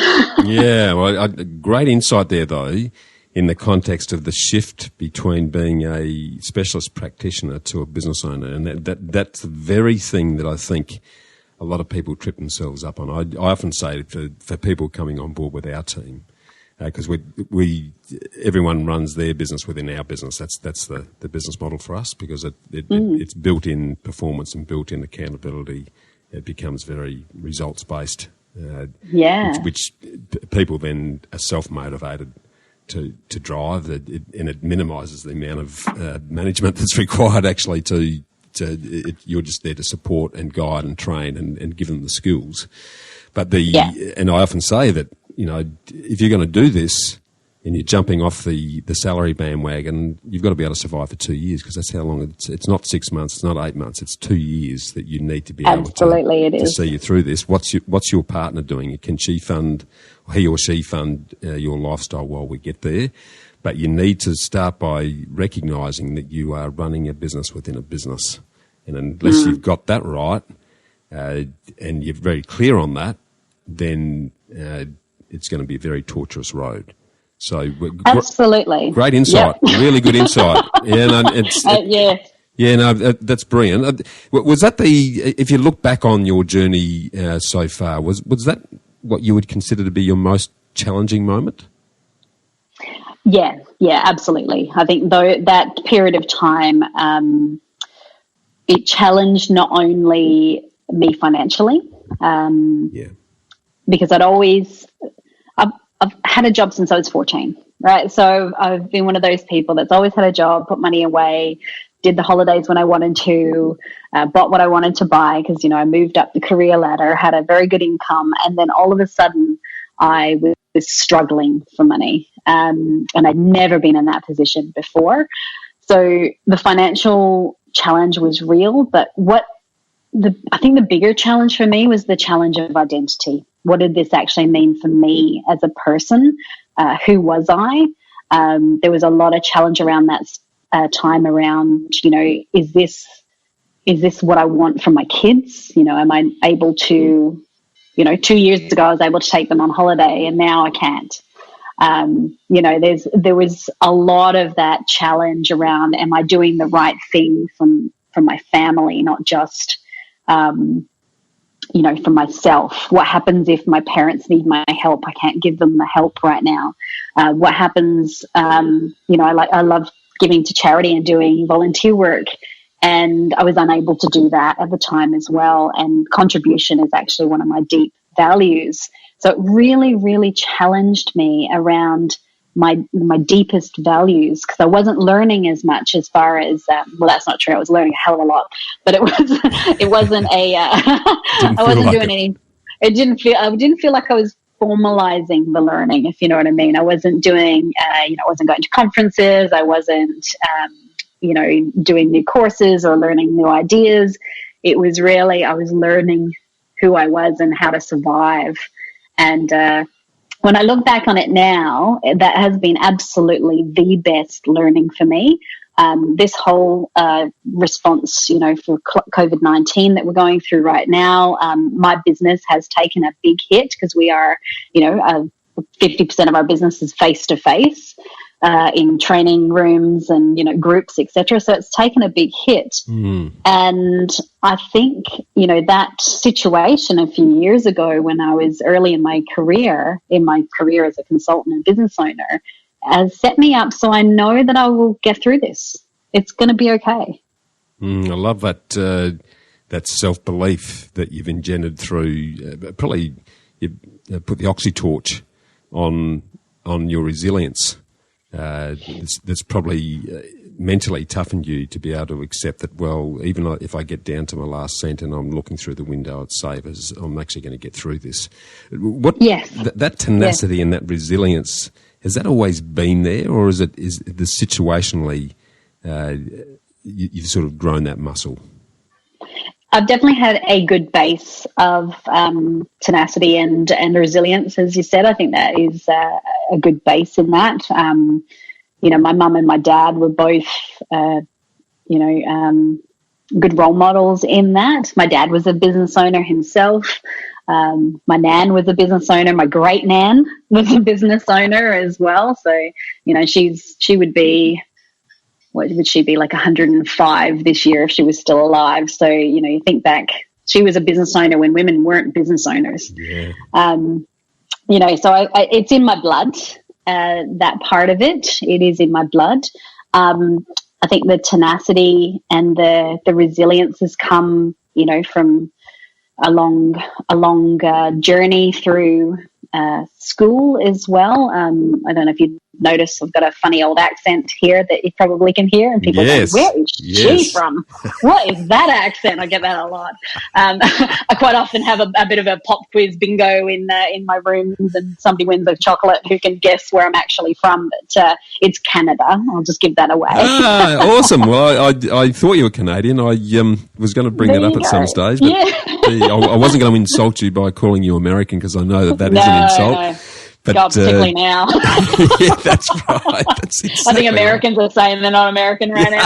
Yeah, well, great insight there, though, in the context of the shift between being a specialist practitioner to a business owner. And that's the very thing that I think a lot of people trip themselves up on. I often say for people coming on board with our team, because everyone runs their business within our business. That's the business model for us, because it's built in performance and built in accountability. It becomes very results based. Which people then are self-motivated to drive, and it minimises the amount of management that's required actually you're just there to support and guide and train and give them the skills. But and I often say that, if you're going to do this and you're jumping off the salary bandwagon, you've got to be able to survive for 2 years, because that's how long it's not 6 months, it's not 8 months, it's 2 years that you need to be able to see you through this. What's your partner doing? Can he or she fund your lifestyle while we get there? But you need to start by recognising that you are running a business within a business. And unless you've got that right, and you're very clear on that, then it's going to be a very torturous road. So absolutely, great insight, really good insight. That's brilliant. Was that if you look back on your journey so far, was that what you would consider to be your most challenging moment? Yeah, absolutely. I think though that period of time, it challenged not only me financially, because I've had a job since I was 14, right? So I've been one of those people that's always had a job, put money away, did the holidays when I wanted to, bought what I wanted to buy, because, I moved up the career ladder, had a very good income, and then all of a sudden I was struggling for money, and I'd never been in that position before. So the financial challenge was real, but I think the bigger challenge for me was the challenge of identity. What did this actually mean for me as a person? Who was I? There was a lot of challenge around that time around, is this what I want from my kids? Am I able to, 2 years ago I was able to take them on holiday and now I can't. There was a lot of that challenge around, am I doing the right thing from my family, not just, for myself? What happens if my parents need my help? I can't give them the help right now. What happens, I love giving to charity and doing volunteer work, And I was unable to do that at the time as well. And contribution is actually one of my deep values. So it really, really challenged me around my deepest values, because I wasn't learning as much as far as well, that's not true. I was learning a hell of a lot, but it wasn't a I wasn't doing any. I didn't feel like I was formalizing the learning, if you know what I mean. I wasn't doing I wasn't going to conferences. I wasn't doing new courses or learning new ideas. It was really, I was learning who I was and how to survive. And when I look back on it now, that has been absolutely the best learning for me. This whole response, for COVID-19 that we're going through right now, my business has taken a big hit because we are, 50% of our business is face-to-face in training rooms and, groups, etc. So it's taken a big hit. And I think, that situation a few years ago when I was early in my career as a consultant and business owner, has set me up so I know that I will get through this. It's going to be okay. I love that self-belief that you've engendered through, probably you put the oxytorch on your resilience. That's probably mentally toughened you to be able to accept that, well, even if I get down to my last cent and I'm looking through the window at savers, I'm actually going to get through this. Yes. That tenacity and that resilience, has that always been there, or is the situationally you've sort of grown that muscle? I've definitely had a good base of tenacity and resilience, as you said. I think that is a good base in that. My mum and my dad were both, good role models in that. My dad was a business owner himself. My nan was a business owner. My great nan was a business owner as well. So, she would be, what would she be, like 105 this year if she was still alive. So, you think back, she was a business owner when women weren't business owners. Yeah. So it's in my blood, that part of it. It is in my blood. I think the tenacity and the resilience has come, from a long journey through school as well. I don't know if you notice, I've got a funny old accent here that you probably can hear, and people go, where is she from? What is that accent? I get that a lot. I quite often have a bit of a pop quiz bingo in my rooms, and somebody wins a chocolate who can guess where I'm actually from, but it's Canada. I'll just give that away. Awesome. Well, I thought you were Canadian. I was going to bring that up at some stage, but I wasn't going to insult you by calling you American, because I know that is an insult. No. But, God, particularly now. Yeah, that's right. That's exactly I think Americans are saying they're not American right now.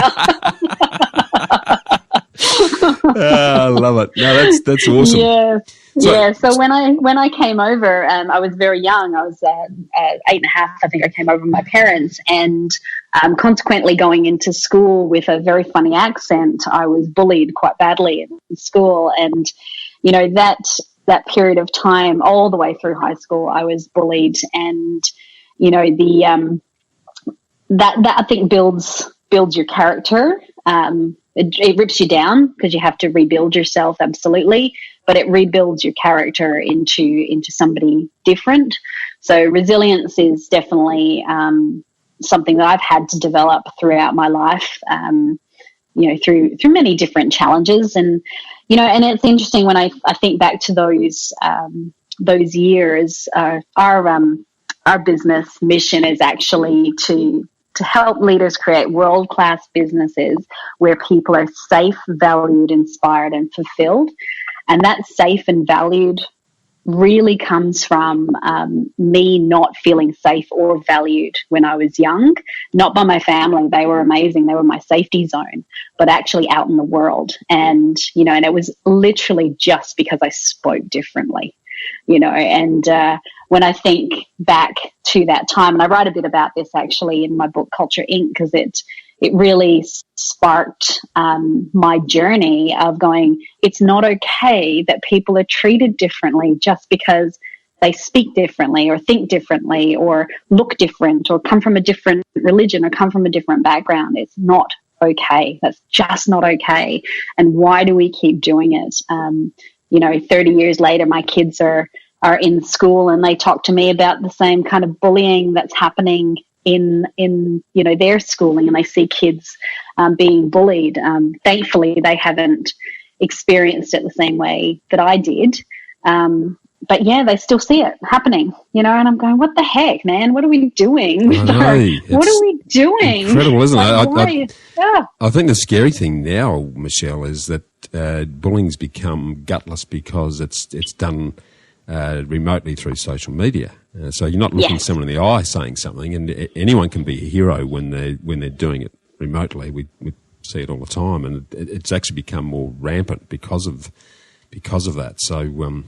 I love it. No, that's awesome. Yeah. So when I came over, I was very young. I was 8.5. I think I came over with my parents, and consequently going into school with a very funny accent, I was bullied quite badly in school, and that period of time, all the way through high school, I was bullied, and that I think builds your character. It rips you down because you have to rebuild yourself, absolutely, but it rebuilds your character into somebody different. So resilience is definitely something that I've had to develop throughout my life. Through many different challenges, and and it's interesting when I think back to those years. Our business mission is actually to help leaders create world-class businesses where people are safe, valued, inspired, and fulfilled. And that safe and valued really comes from me not feeling safe or valued when I was young, not by my family. They were amazing. They were my safety zone, but actually out in the world. And, and it was literally just because I spoke differently, and when I think back to that time, and I write a bit about this actually in my book, Culture Inc., because it really sparked my journey of going, it's not okay that people are treated differently just because they speak differently or think differently or look different or come from a different religion or come from a different background. It's not okay. That's just not okay. And why do we keep doing it? 30 years later, my kids are in school and they talk to me about the same kind of bullying that's happening in their schooling, and they see kids being bullied. Thankfully, they haven't experienced it the same way that I did. But yeah, they still see it happening, and I'm going, what the heck, man? What are we doing? What are we doing? Incredible, isn't it? I think the scary thing now, Michelle, is that bullying's become gutless because it's done remotely through social media. So you're not looking someone in the eye saying something, and anyone can be a hero when they're doing it remotely. We see it all the time, and it's actually become more rampant because of that. So,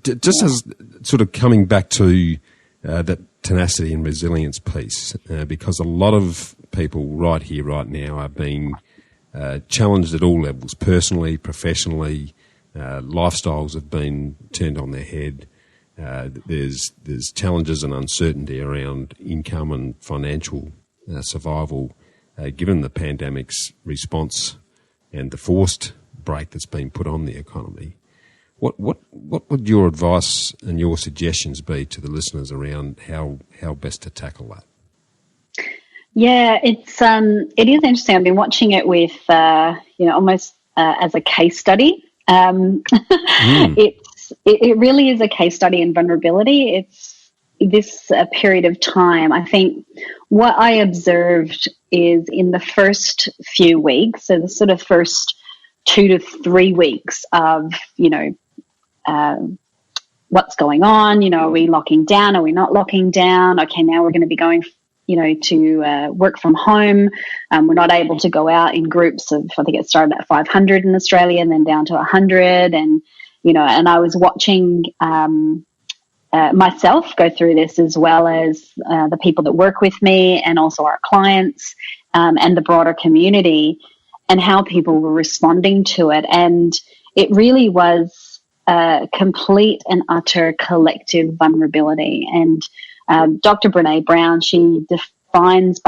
just as sort of coming back to that tenacity and resilience piece, because a lot of people right here, right now, are being challenged at all levels, personally, professionally. Lifestyles have been turned on their head. There's challenges and uncertainty around income and financial survival, given the pandemic's response and the forced brake that's been put on the economy. What would your advice and your suggestions be to the listeners around how best to tackle that? Yeah, it is interesting. I've been watching it with almost as a case study. It really is a case study in vulnerability. It's this period of time. I think what I observed is in the first few weeks, so the sort of first 2 to 3 weeks of, what's going on, are we locking down? Are we not locking down? Okay, now we're going to be going, to work from home. We're not able to go out in groups of, I think it started at 500 in Australia and then down to 100. And, and I was watching myself go through this, as well as the people that work with me and also our clients and the broader community, and how people were responding to it. And it really was complete and utter collective vulnerability. And Dr. Brené Brown, she defines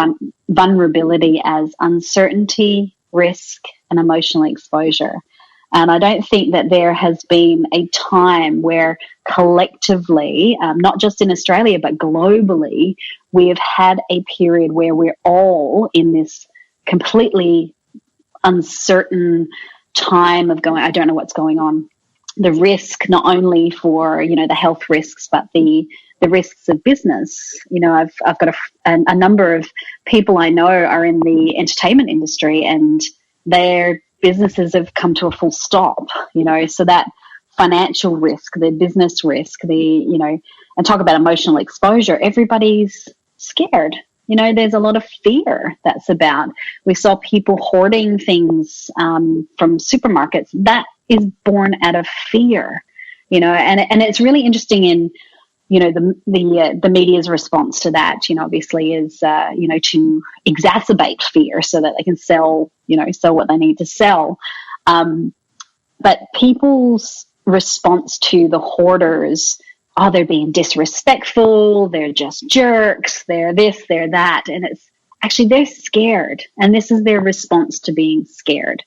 vulnerability as uncertainty, risk, and emotional exposure. And I don't think that there has been a time where collectively, not just in Australia, but globally, we have had a period where we're all in this completely uncertain time of going, I don't know what's going on. The risk, not only for, the health risks, but the risks of business. I've got a number of people I know are in the entertainment industry, and their businesses have come to a full stop, so that financial risk, the business risk, and talk about emotional exposure, everybody's scared. There's a lot of fear that's about. We saw people hoarding things from supermarkets. That is born out of fear, and it's really interesting in, the media's response to that, obviously is, to exacerbate fear so that they can sell what they need to sell. But people's response to the hoarders, they're being disrespectful, they're just jerks, they're this, they're that. And it's actually, they're scared. And this is their response to being scared.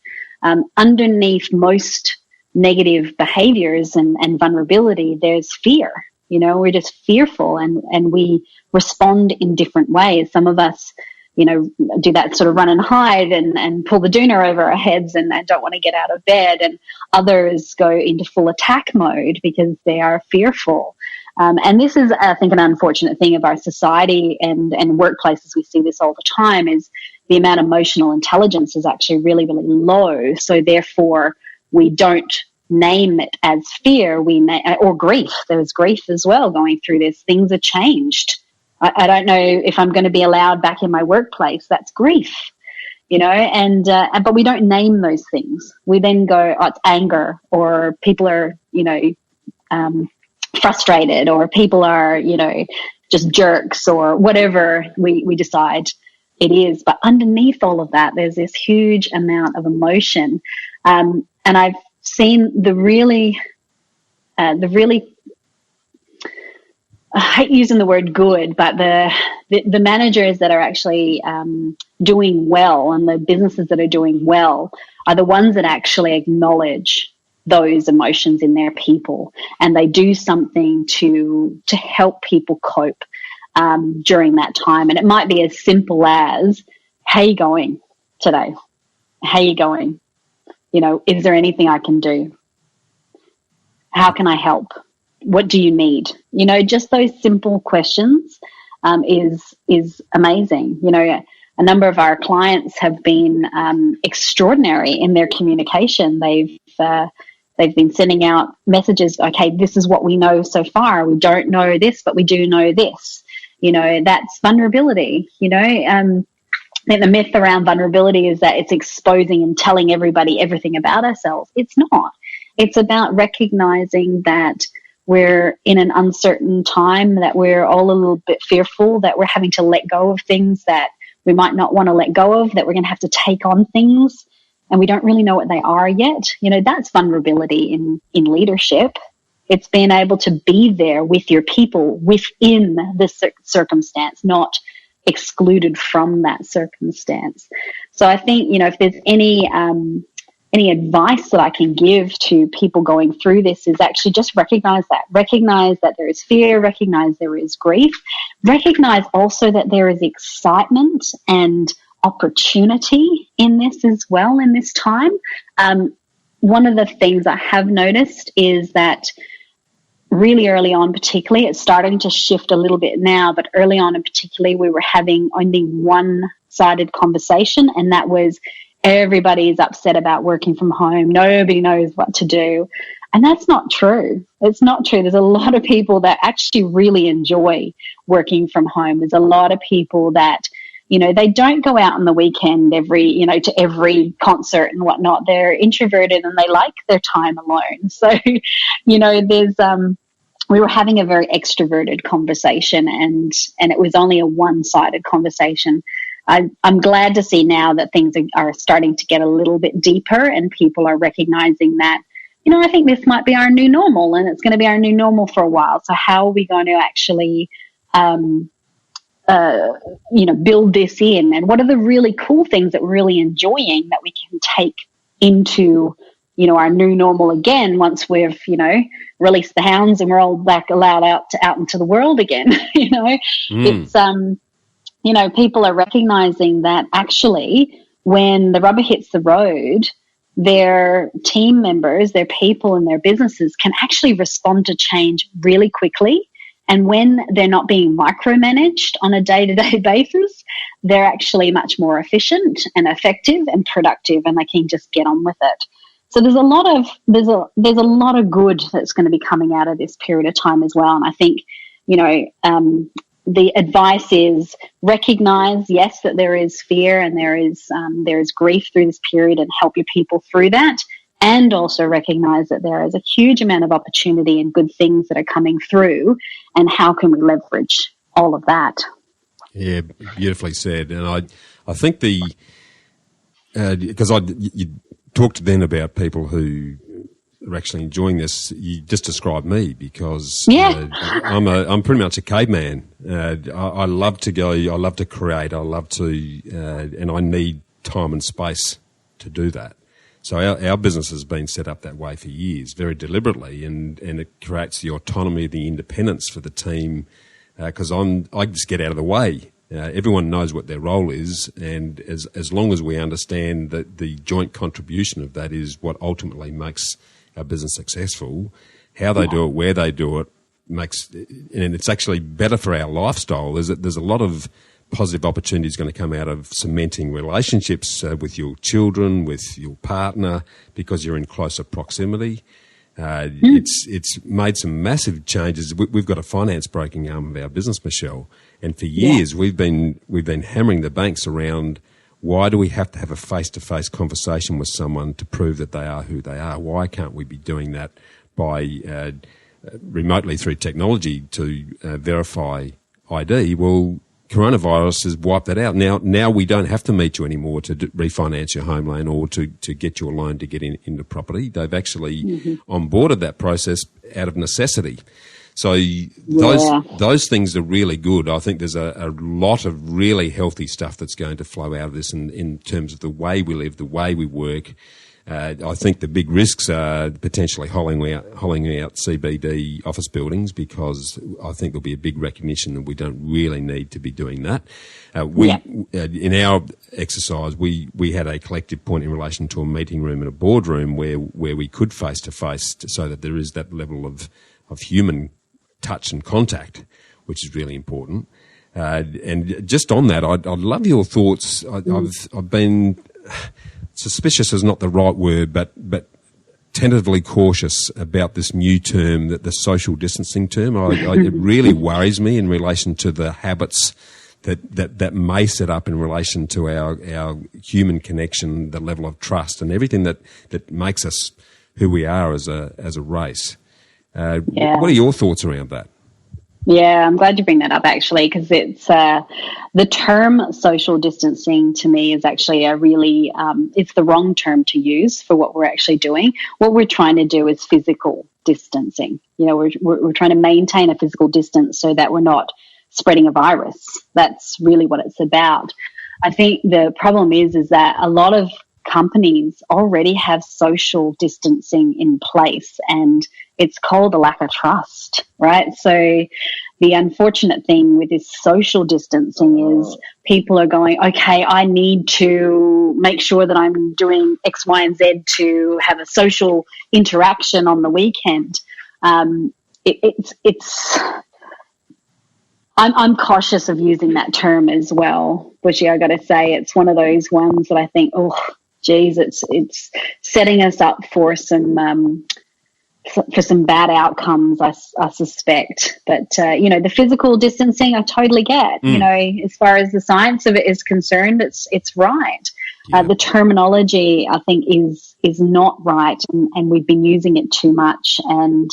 Underneath most negative behaviors and vulnerability, there's fear. We're just fearful, and we respond in different ways. Some of us, do that sort of run and hide and pull the doona over our heads and don't want to get out of bed. And others go into full attack mode because they are fearful. And this is, I think, an unfortunate thing of our society and workplaces. We see this all the time, is the amount of emotional intelligence is actually really, really low. So therefore, we don't name it as fear, or grief. There's grief as well going through this. Things are changed. I don't know if I'm going to be allowed back in my workplace. That's grief, but we don't name those things. We then go, it's anger, or people are, frustrated, or people are, just jerks, or whatever we decide it is. But underneath all of that, there's this huge amount of emotion. And I've seen the really I hate using the word good, but the managers that are actually doing well and the businesses that are doing well are the ones that actually acknowledge those emotions in their people, and they do something to help people cope during that time. And it might be as simple as, how you going today? How you going? You know, is there anything I can do? How can I help? What do you need? You know, just those simple questions is amazing. You know, a number of our clients have been extraordinary in their communication. They've been sending out messages. Okay, this is what we know so far. We don't know this, but we do know this. You know, that's vulnerability. You know, I think the myth around vulnerability is that it's exposing and telling everybody everything about ourselves. It's not. It's about recognizing that we're in an uncertain time, that we're all a little bit fearful, that we're having to let go of things that we might not want to let go of, that we're going to have to take on things and we don't really know what they are yet. You know, that's vulnerability in leadership. It's being able to be there with your people within the circumstance, not excluded from that circumstance. So I think, you know, if there's any advice that I can give to people going through this is actually just recognize that there is fear, recognize there is grief, recognize also that there is excitement and opportunity in this as well in this time. One of the things I have noticed is that really early on, particularly, it's starting to shift a little bit now, but early on and particularly we were having only one-sided conversation, and that was everybody is upset about working from home. Nobody knows what to do. And that's not true. It's not true. There's a lot of people that actually really enjoy working from home. There's a lot of people that, you know, they don't go out on the weekend to every concert and whatnot. They're introverted and they like their time alone. So, you know, we were having a very extroverted conversation and it was only a one-sided conversation. I'm glad to see now that things are starting to get a little bit deeper and people are recognizing that, you know, I think this might be our new normal and it's going to be our new normal for a while. So how are we going to actually, build this in? And what are the really cool things that we're really enjoying that we can take into, you know, our new normal again once we've, you know, released the hounds and we're all back allowed out into the world again, you know? It's, you know, people are recognizing that actually when the rubber hits the road, their team members, their people and their businesses can actually respond to change really quickly. And when they're not being micromanaged on a day-to-day basis, they're actually much more efficient and effective and productive, and they can just get on with it. So there's a lot of good that's going to be coming out of this period of time as well. And I think, you know, the advice is recognize, yes, that there is fear and there is grief through this period, and help your people through that. And also recognize that there is a huge amount of opportunity and good things that are coming through, and how can we leverage all of that? Yeah, beautifully said. And I think because you talked then about people who are actually enjoying this. You just described me, because I'm pretty much a caveman. I love to go. I love to create. I love to, and I need time and space to do that. So our business has been set up that way for years, very deliberately, and it creates the autonomy, the independence for the team, because I just get out of the way. Everyone knows what their role is, and as long as we understand that the joint contribution of that is what ultimately makes our business successful, how they do it, where they do it, and it's actually better for our lifestyle. There's a lot of positive opportunities going to come out of cementing relationships with your children, with your partner, because you're in closer proximity. It's made some massive changes. We've got a finance broking arm of our business, Michelle, and for years we've been hammering the banks around, why do we have to have a face-to-face conversation with someone to prove that they are who they are? Why can't we be doing that by remotely through technology to verify ID? Well, coronavirus has wiped that out. Now we don't have to meet you anymore to refinance your home loan or to get you a loan to get into property. They've actually onboarded that process out of necessity. So those things are really good. I think there's a lot of really healthy stuff that's going to flow out of this in terms of the way we live, the way we work. I think the big risks are potentially hollowing out CBD office buildings, because I think there'll be a big recognition that we don't really need to be doing that. In our exercise, we had a collective point in relation to a meeting room and a boardroom where we could face to face, so that there is that level of human touch and contact, which is really important. And just on that, I'd love your thoughts. I've been suspicious is not the right word, but tentatively cautious about this new term, that the social distancing term. It really worries me in relation to the habits that may set up in relation to our human connection, the level of trust, and everything that makes us who we are as a race. What are your thoughts around that? Yeah, I'm glad you bring that up, actually, because it's the term social distancing to me is actually a really it's the wrong term to use for what we're actually doing. What we're trying to do is physical distancing. You know, we're trying to maintain a physical distance so that we're not spreading a virus. That's really what it's about. I think the problem is that a lot of companies already have social distancing in place, and it's called a lack of trust, right? So the unfortunate thing with this social distancing is people are going, okay, I need to make sure that I'm doing X, Y, and Z to have a social interaction on the weekend. I'm cautious of using that term as well, Bushy. I got to say, it's one of those ones that I think, oh, geez, it's setting us up for some bad outcomes, I suspect. But the physical distancing, I totally get. You know, as far as the science of it is concerned, it's right. Yeah. The terminology, I think, is not right, and we've been using it too much, and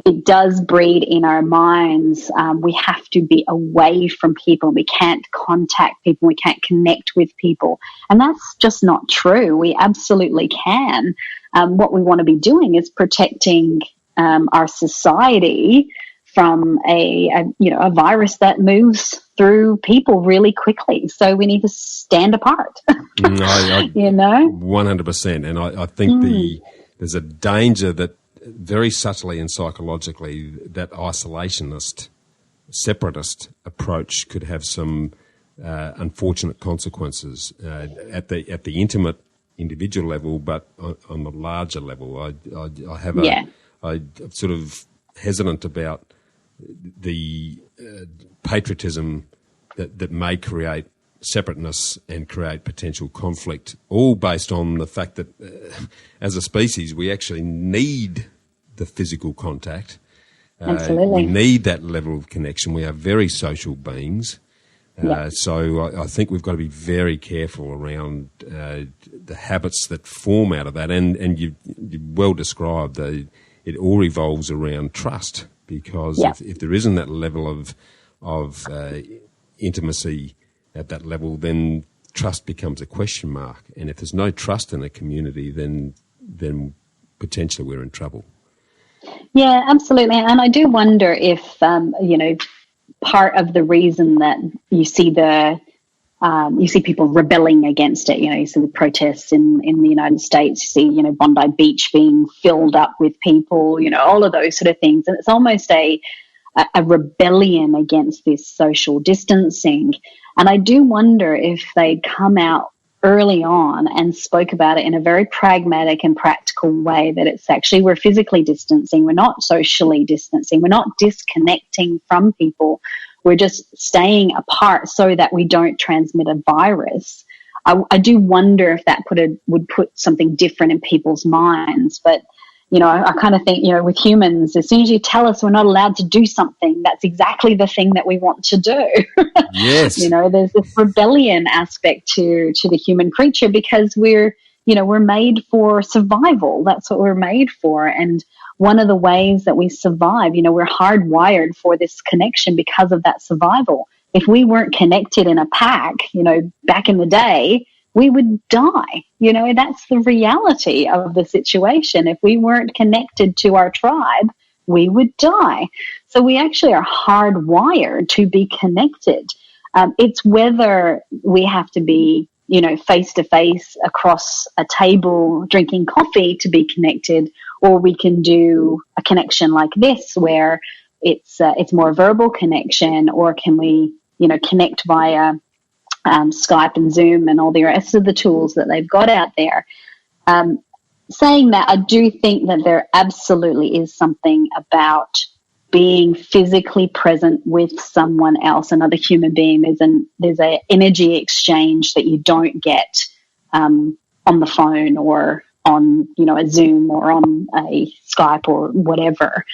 it does breed in our minds. We have to be away from people. We can't contact people. We can't connect with people. And that's just not true. We absolutely can. What we want to be doing is protecting our society from a virus that moves through people really quickly. So we need to stand apart. You know? 100%. And I think there's a danger that very subtly and psychologically, that isolationist, separatist approach could have some unfortunate consequences at the intimate individual level, but on the larger level. I'm sort of hesitant about the patriotism that may create separateness and create potential conflict, all based on the fact that as a species we actually need the physical contact. Absolutely. We need that level of connection. We are very social beings. So I think we've got to be very careful around the habits that form out of that. And you well described, it all revolves around trust, because if there isn't that level of intimacy at that level, then trust becomes a question mark. And if there's no trust in a community, then potentially we're in trouble. Yeah, absolutely. And I do wonder if, part of the reason that you see people rebelling against it, you see the protests in the United States, you see, Bondi Beach being filled up with people, all of those sort of things. And it's almost a rebellion against this social distancing. And I do wonder if they'd come out early on and spoke about it in a very pragmatic and practical way, that it's actually, we're physically distancing, we're not socially distancing, we're not disconnecting from people, we're just staying apart so that we don't transmit a virus. I do wonder if that would put something different in people's minds. But I kind of think, with humans, as soon as you tell us we're not allowed to do something, that's exactly the thing that we want to do. Yes. There's this rebellion aspect to the human creature, because we're made for survival. That's what we're made for. And one of the ways that we survive, we're hardwired for this connection because of that survival. If we weren't connected in a pack, back in the day, we would die. That's the reality of the situation. If we weren't connected to our tribe, we would die. So we actually are hardwired to be connected. It's whether we have to be, face to face across a table drinking coffee to be connected, or we can do a connection like this where it's more verbal connection, or can we, connect via Skype and Zoom and all the rest of the tools that they've got out there. Saying that, I do think that there absolutely is something about being physically present with someone else, another human being. There's a energy exchange that you don't get on the phone or on a Zoom or on a Skype or whatever.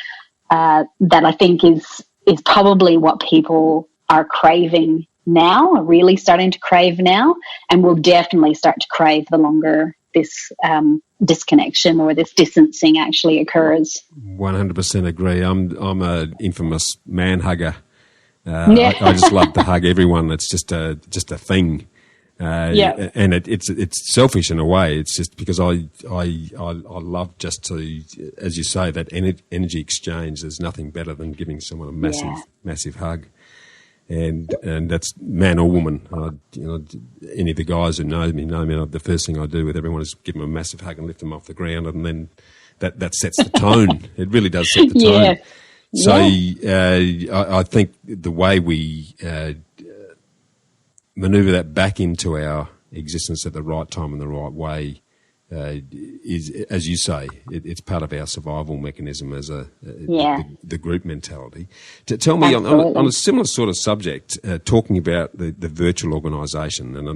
That I think is probably what people are craving now, are really starting to crave now, and will definitely start to crave the longer this disconnection or this distancing actually occurs. 100% agree. I'm a infamous man hugger. I just love to hug everyone. It's just a thing. And it's selfish in a way. It's just because I love just to, as you say, that energy exchange. There's nothing better than giving someone a massive hug. And that's man or woman. Any of the guys who know me, the first thing I do with everyone is give them a massive hug and lift them off the ground, and then that sets the tone. It really does set the tone. So I think the way we manoeuvre that back into our existence at the right time and the right way is, as you say, it's part of our survival mechanism as the group mentality. Tell me on a similar sort of subject, talking about the virtual organisation, and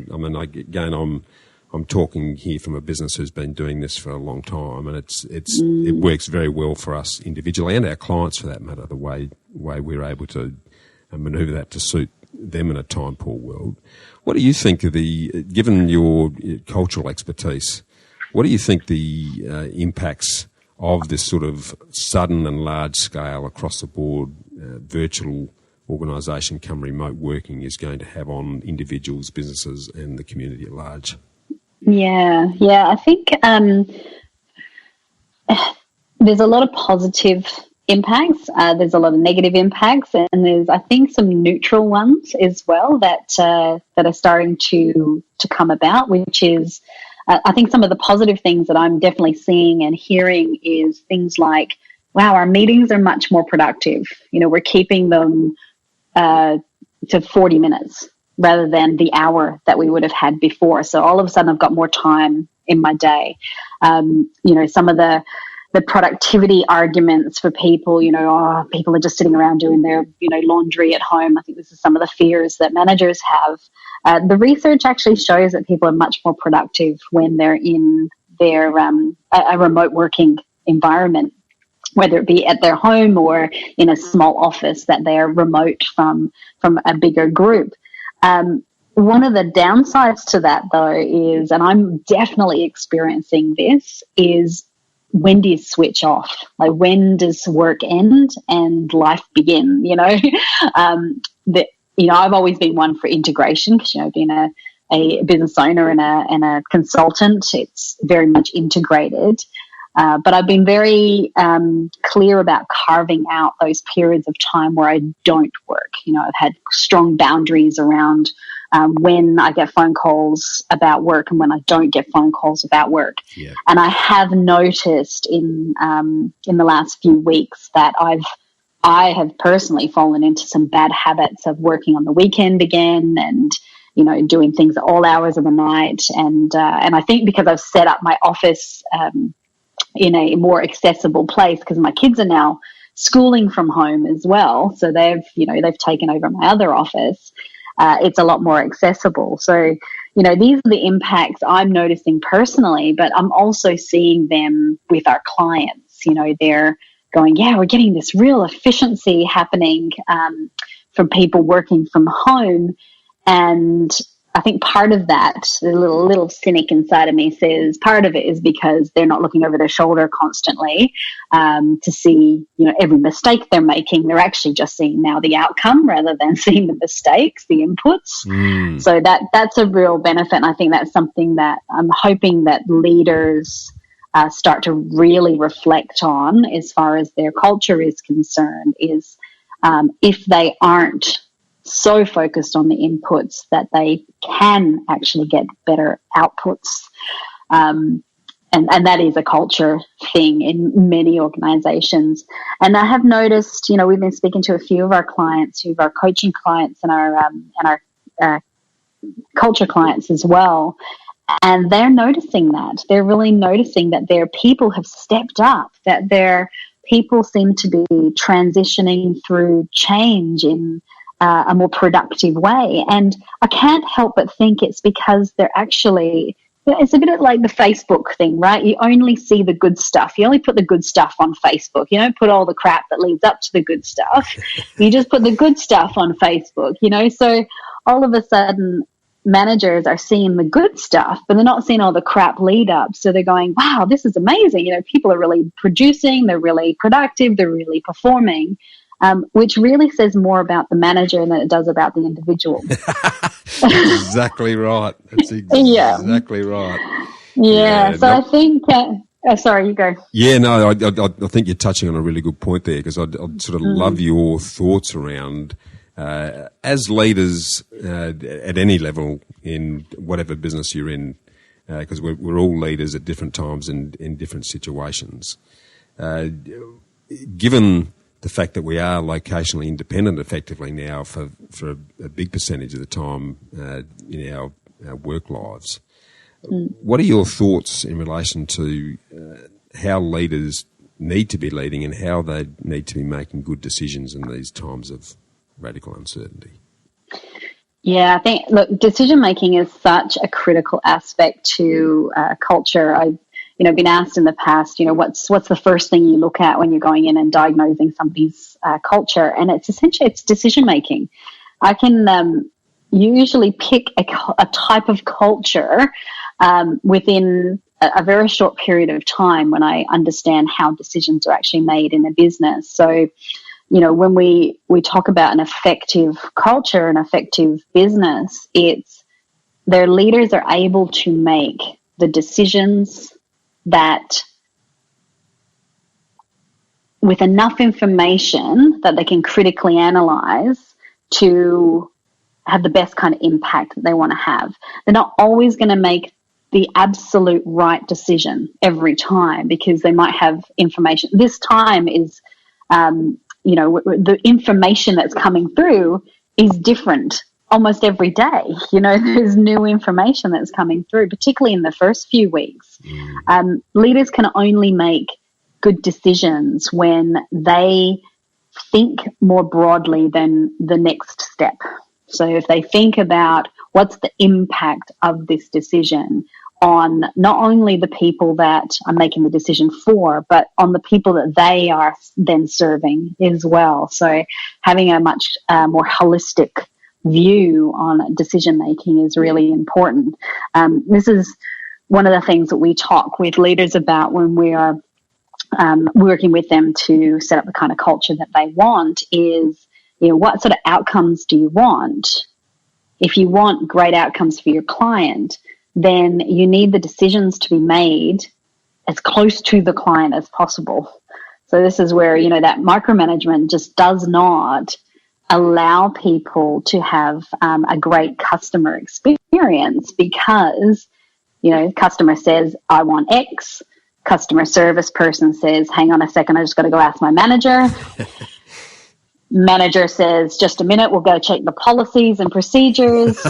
I'm talking here from a business who's been doing this for a long time, and it works very well for us individually and our clients for that matter. The way we're able to manoeuvre that to suit them in a time poor world. What do you think of given your cultural expertise? What do you think the impacts of this sort of sudden and large scale across the board virtual organisation come remote working is going to have on individuals, businesses and the community at large? Yeah. I think there's a lot of positive impacts. There's a lot of negative impacts, and there's, I think, some neutral ones as well that are starting to come about, which is, I think some of the positive things that I'm definitely seeing and hearing is things like, wow, our meetings are much more productive. We're keeping them to 40 minutes rather than the hour that we would have had before. So all of a sudden I've got more time in my day. Some of the productivity arguments for people, people are just sitting around doing their, laundry at home. I think this is some of the fears that managers have. The research actually shows that people are much more productive when they're in their a remote working environment, whether it be at their home or in a small office that they are remote from a bigger group. One of the downsides to that, though, is, and I'm definitely experiencing this, is when do you switch off? Like, when does work end and life begin? I've always been one for integration because, being a business owner and a consultant, it's very much integrated. But I've been very clear about carving out those periods of time where I don't work. I've had strong boundaries around when I get phone calls about work and when I don't get phone calls about work. Yeah. And I have noticed in the last few weeks that I have personally fallen into some bad habits of working on the weekend again and, doing things at all hours of the night. And I think because I've set up my office in a more accessible place, because my kids are now schooling from home as well. So they've taken over my other office. It's a lot more accessible. So, these are the impacts I'm noticing personally, but I'm also seeing them with our clients. They're going, we're getting this real efficiency happening from people working from home. And I think part of that, the little cynic inside of me says part of it is because they're not looking over their shoulder constantly to see, every mistake they're making. They're actually just seeing now the outcome rather than seeing the mistakes, the inputs. So that's a real benefit. And I think that's something that I'm hoping that leaders start to really reflect on as far as their culture is concerned is if they aren't so focused on the inputs that they can actually get better outputs. And that is a culture thing in many organizations. And I have noticed, we've been speaking to a few of our clients, who are coaching clients and our culture clients as well. And they're noticing that. They're really noticing that their people have stepped up, that their people seem to be transitioning through change in a more productive way. And I can't help but think it's because they're actually, it's a bit like the Facebook thing, right? You only see the good stuff. You only put the good stuff on Facebook. You don't put all the crap that leads up to the good stuff. You just put the good stuff on Facebook, So all of a sudden, managers are seeing the good stuff, but they're not seeing all the crap lead up. So they're going, wow, this is amazing. People are really producing, they're really productive, they're really performing, which really says more about the manager than it does about the individual. That's exactly right. That's exactly right. Yeah. So I think, sorry, you go. Yeah, no, I think you're touching on a really good point there, because I'd sort of love your thoughts around as leaders at any level in whatever business you're in, because we're all leaders at different times and in different situations. Given the fact that we are locationally independent effectively now for a big percentage of the time in our work lives, what are your thoughts in relation to how leaders need to be leading and how they need to be making good decisions in these times of radical uncertainty? Yeah, I think, decision making is such a critical aspect to culture. I've been asked in the past, what's the first thing you look at when you're going in and diagnosing somebody's culture, and it's essentially decision making. I can usually pick a type of culture within a very short period of time when I understand how decisions are actually made in a business. So when we talk about an effective culture, an effective business, it's their leaders are able to make the decisions that, with enough information that they can critically analyze, to have the best kind of impact that they want to have. They're not always going to make the absolute right decision every time, because they might have information. This time is the information that's coming through is different almost every day. There's new information that's coming through, particularly in the first few weeks. Leaders can only make good decisions when they think more broadly than the next step. So if they think about what's the impact of this decision on not only the people that I'm making the decision for, but on the people that they are then serving as well. So having a much more holistic view on decision making is really important. This is one of the things that we talk with leaders about when we are working with them to set up the kind of culture that they want is, what sort of outcomes do you want? If you want great outcomes for your client, then you need the decisions to be made as close to the client as possible. So this is where, that micromanagement just does not allow people to have a great customer experience, because, customer says, I want X. Customer service person says, hang on a second, I just got to go ask my manager. Manager says, just a minute, we'll go check the policies and procedures.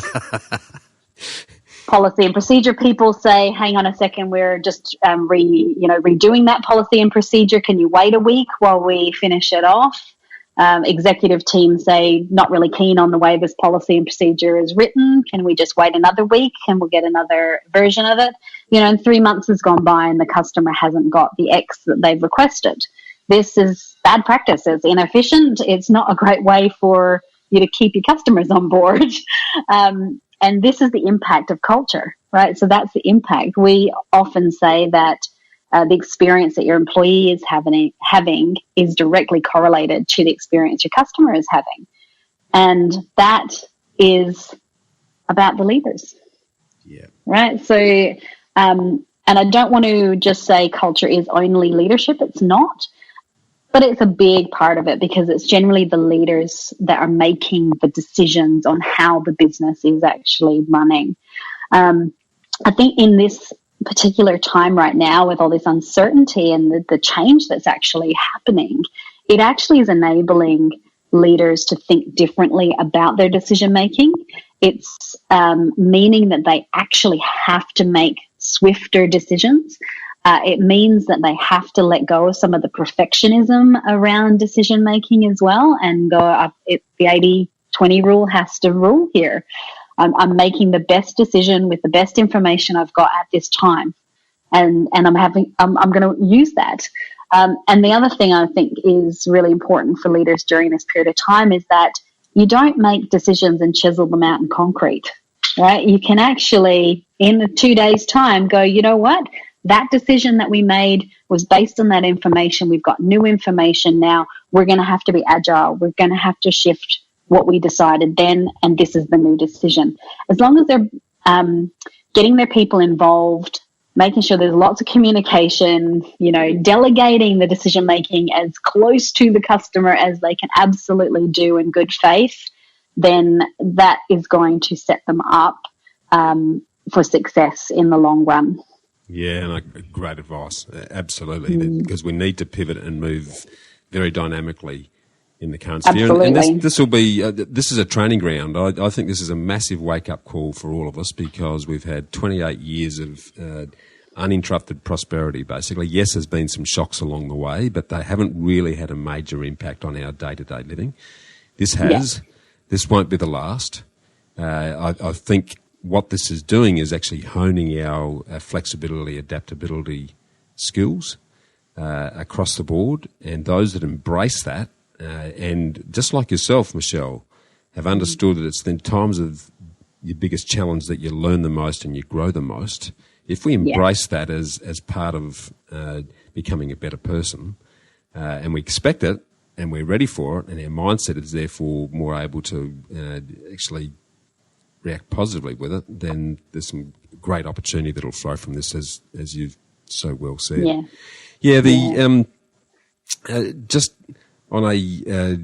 Policy and procedure people say, hang on a second, we're just redoing that policy and procedure. Can you wait a week while we finish it off? Executive team say, not really keen on the way this policy and procedure is written. Can we just wait another week and we'll get another version of it? And 3 months has gone by and the customer hasn't got the X that they've requested. This is bad practice. It's inefficient. It's not a great way for you to keep your customers on board. And this is the impact of culture, right? So that's the impact. We often say that the experience that your employee is having is directly correlated to the experience your customer is having. And that is about the leaders. Yeah. Right? So And I don't want to just say culture is only leadership. It's not. But it's a big part of it because it's generally the leaders that are making the decisions on how the business is actually running. I think in this particular time right now with all this uncertainty and the change that's actually happening, it actually is enabling leaders to think differently about their decision making. It's meaning that they actually have to make swifter decisions. It means that they have to let go of some of the perfectionism around decision making as well and go, the 80-20 rule has to rule here. I'm making the best decision with the best information I've got at this time, and I'm going to use that. And the other thing I think is really important for leaders during this period of time is that you don't make decisions and chisel them out in concrete, right? You can actually, in 2 days' time, go, you know what? That decision that we made was based on that information. We've got new information now. We're going to have to be agile. We're going to have to shift what we decided then, and this is the new decision. As long as they're getting their people involved, making sure there's lots of communication, delegating the decision making as close to the customer as they can absolutely do in good faith, then that is going to set them up for success in the long run. Yeah, and great advice. Absolutely, because we need to pivot and move very dynamically in the current sphere. And this will be this is a training ground. I think this is a massive wake-up call for all of us because we've had 28 years of uninterrupted prosperity, basically. Yes, there's been some shocks along the way, but they haven't really had a major impact on our day-to-day living. This has. Yeah. This won't be the last. I think what this is doing is actually honing our flexibility, adaptability skills across the board, and those that embrace that, and just like yourself, Michelle, have understood that it's in times of your biggest challenge that you learn the most and you grow the most. If we embrace that as part of becoming a better person, and we expect it, and we're ready for it, and our mindset is therefore more able to actually react positively with it, then there's some great opportunity that'll flow from this, as you've so well said. Just on a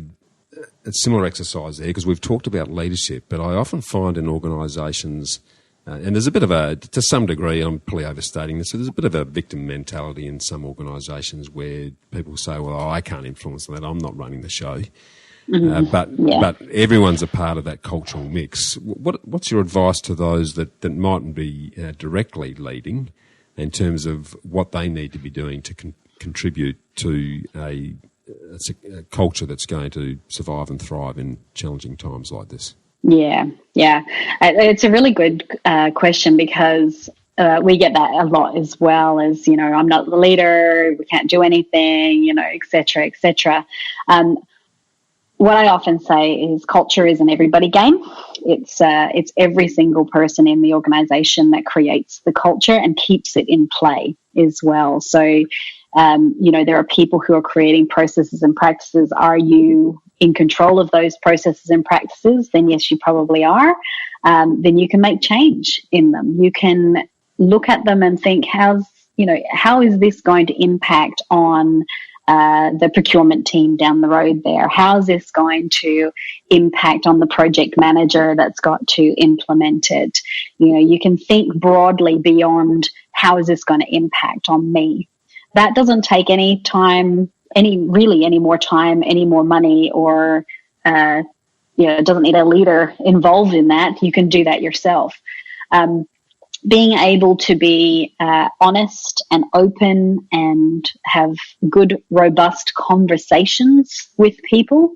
similar exercise there, because we've talked about leadership, but I often find in organisations, and there's a bit of to some degree, I'm probably overstating this, so there's a bit of a victim mentality in some organisations where people say, well, I can't influence that, I'm not running the show. But everyone's a part of that cultural mix. What's your advice to those that mightn't be directly leading in terms of what they need to be doing to contribute to a culture that's going to survive and thrive in challenging times like this? Yeah. It's a really good question because we get that a lot as well as, I'm not the leader, we can't do anything, et cetera, et cetera. What I often say is culture is an everybody game. It's every single person in the organisation that creates the culture and keeps it in play as well. So, there are people who are creating processes and practices. Are you in control of those processes and practices? Then yes, you probably are. Then you can make change in them. You can look at them and think, how is this going to impact on the procurement team down the road there? How is this going to impact on the project manager that's got to implement it? You can think broadly beyond how is this going to impact on me. That doesn't take any time, any more time, any more money, or it doesn't need a leader involved in that. You can do that yourself. Being able to be honest and open and have good, robust conversations with people.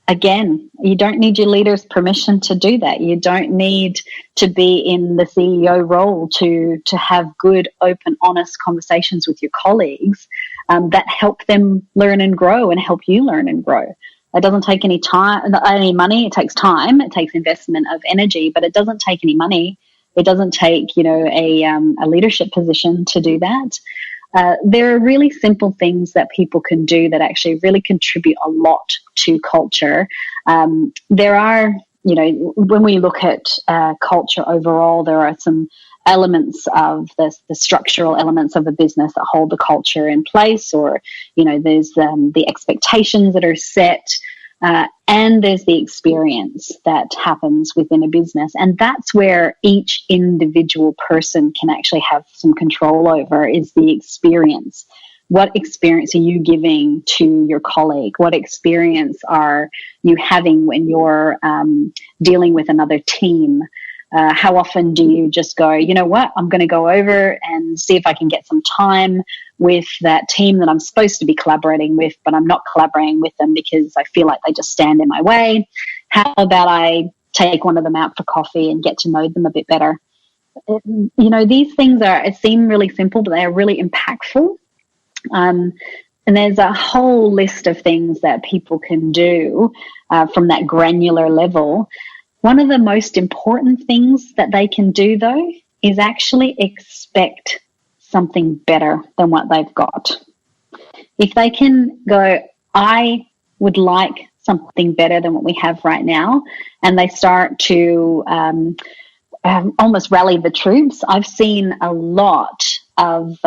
Again, you don't need your leader's permission to do that. You don't need to be in the CEO role to have good, open, honest conversations with your colleagues that help them learn and grow and help you learn and grow. It doesn't take any time, any money. It takes time. It takes investment of energy, but it doesn't take any money. It doesn't take, a leadership position to do that. There are really simple things that people can do that actually really contribute a lot to culture. There are, when we look at culture overall, there are some elements of the structural elements of a business that hold the culture in place, or, there's the expectations that are set, and there's the experience that happens within a business. And that's where each individual person can actually have some control over, is the experience. What experience are you giving to your colleague? What experience are you having when you're dealing with another team? How often do you just go, you know what, I'm going to go over and see if I can get some time with that team that I'm supposed to be collaborating with, but I'm not collaborating with them because I feel like they just stand in my way. How about I take one of them out for coffee and get to know them a bit better? These things seem really simple, but they are really impactful. And there's a whole list of things that people can do from that granular level. One of the most important things that they can do, though, is actually expect something better than what they've got. If they can go, I would like something better than what we have right now, and they start to almost rally the troops, I've seen a lot of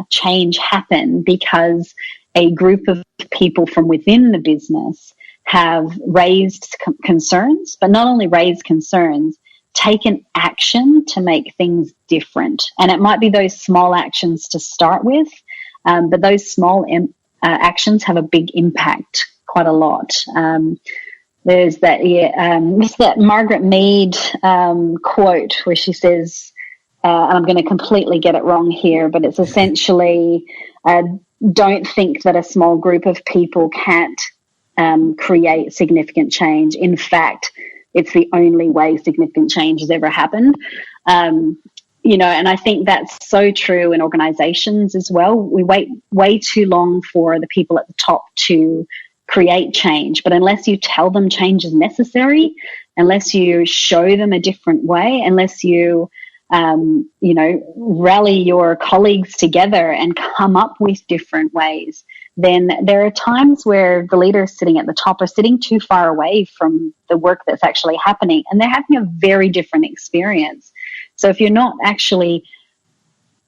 change happen because a group of people from within the business have raised concerns, but not only raised concerns, taken action to make things different. And it might be those small actions to start with, but those small actions have a big impact, quite a lot. There's that Margaret Mead quote where she says, and I'm going to completely get it wrong here, but it's essentially, don't think that a small group of people can't create significant change. In fact, it's the only way significant change has ever happened. And I think that's so true in organizations as well. We wait way too long for the people at the top to create change, but unless you tell them change is necessary, unless you show them a different way, unless you rally your colleagues together and come up with different ways, then there are times where the leaders sitting at the top are sitting too far away from the work that's actually happening, and they're having a very different experience. So if you're not actually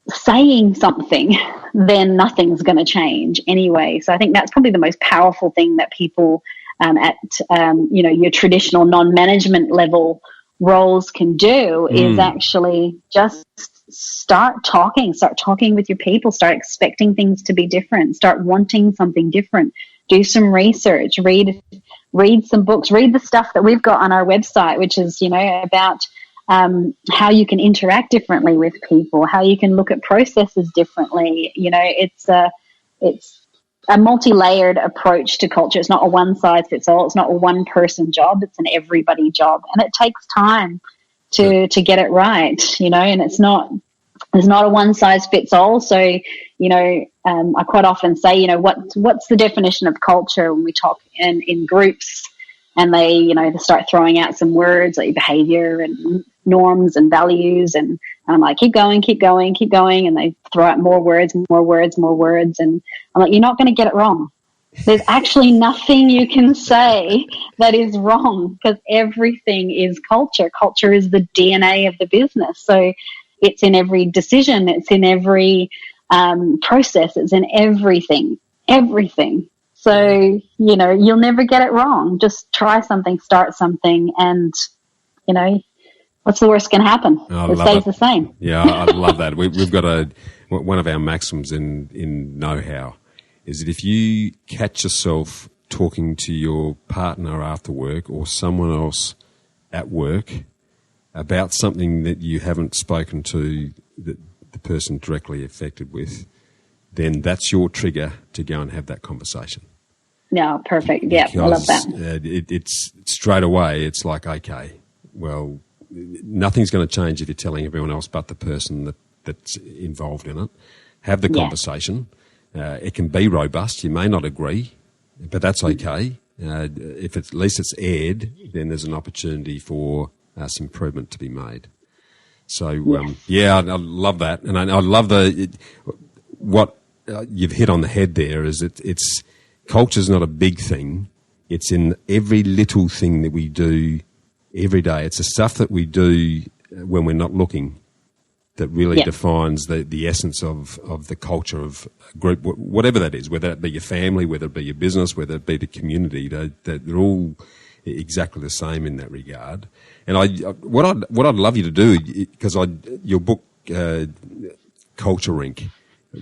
saying something, then nothing's going to change anyway. So I think that's probably the most powerful thing that people at your traditional non-management level roles can do is actually just start talking with your people, start expecting things to be different, start wanting something different, do some research, read some books, read the stuff that we've got on our website, which is, about how you can interact differently with people, how you can look at processes differently. It's a multi-layered approach to culture. It's not a one-size-fits-all. It's not a one-person job. It's an everybody job, and it takes time to get it right. And there's not a one-size-fits-all. So, I quite often say, what's the definition of culture when we talk in groups, and they start throwing out some words like behavior and norms and values, and I'm like, keep going, and they throw out more words, and I'm like, you're not going to get it wrong. There's actually nothing you can say that is wrong, because everything is culture. Culture is the DNA of the business. So it's in every decision, it's in every process, it's in everything. So, you'll never get it wrong. Just try something, start something, and, what's the worst can happen? It stays the same. Yeah, I love that. We've got one of our maxims in know-how is that if you catch yourself talking to your partner after work or someone else at work about something that you haven't spoken to the person directly affected with, then that's your trigger to go and have that conversation. No, perfect. Yeah, I love that. It's straight away, it's like, okay, well, nothing's going to change if you're telling everyone else but the person that's involved in it. Have the conversation. It can be robust. You may not agree, but that's okay. If at least it's aired, then there's an opportunity for some improvement to be made. So, I love that. And I love what you've hit on the head there is it's culture's not a big thing. It's in every little thing that we do every day. It's the stuff that we do when we're not looking that really defines the essence of the culture of a group, whatever that is, whether it be your family, whether it be your business, whether it be the community. They're all exactly the same in that regard. And what I'd love you to do, because your book Culture Inc.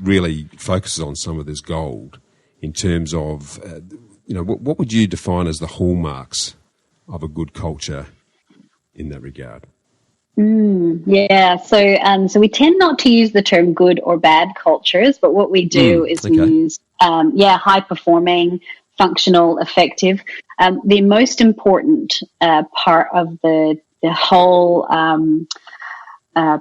really focuses on some of this gold in terms of what would you define as the hallmarks of a good culture in that regard? So we tend not to use the term good or bad cultures, but what we do is we use high performing, functional, effective. The most important part of the whole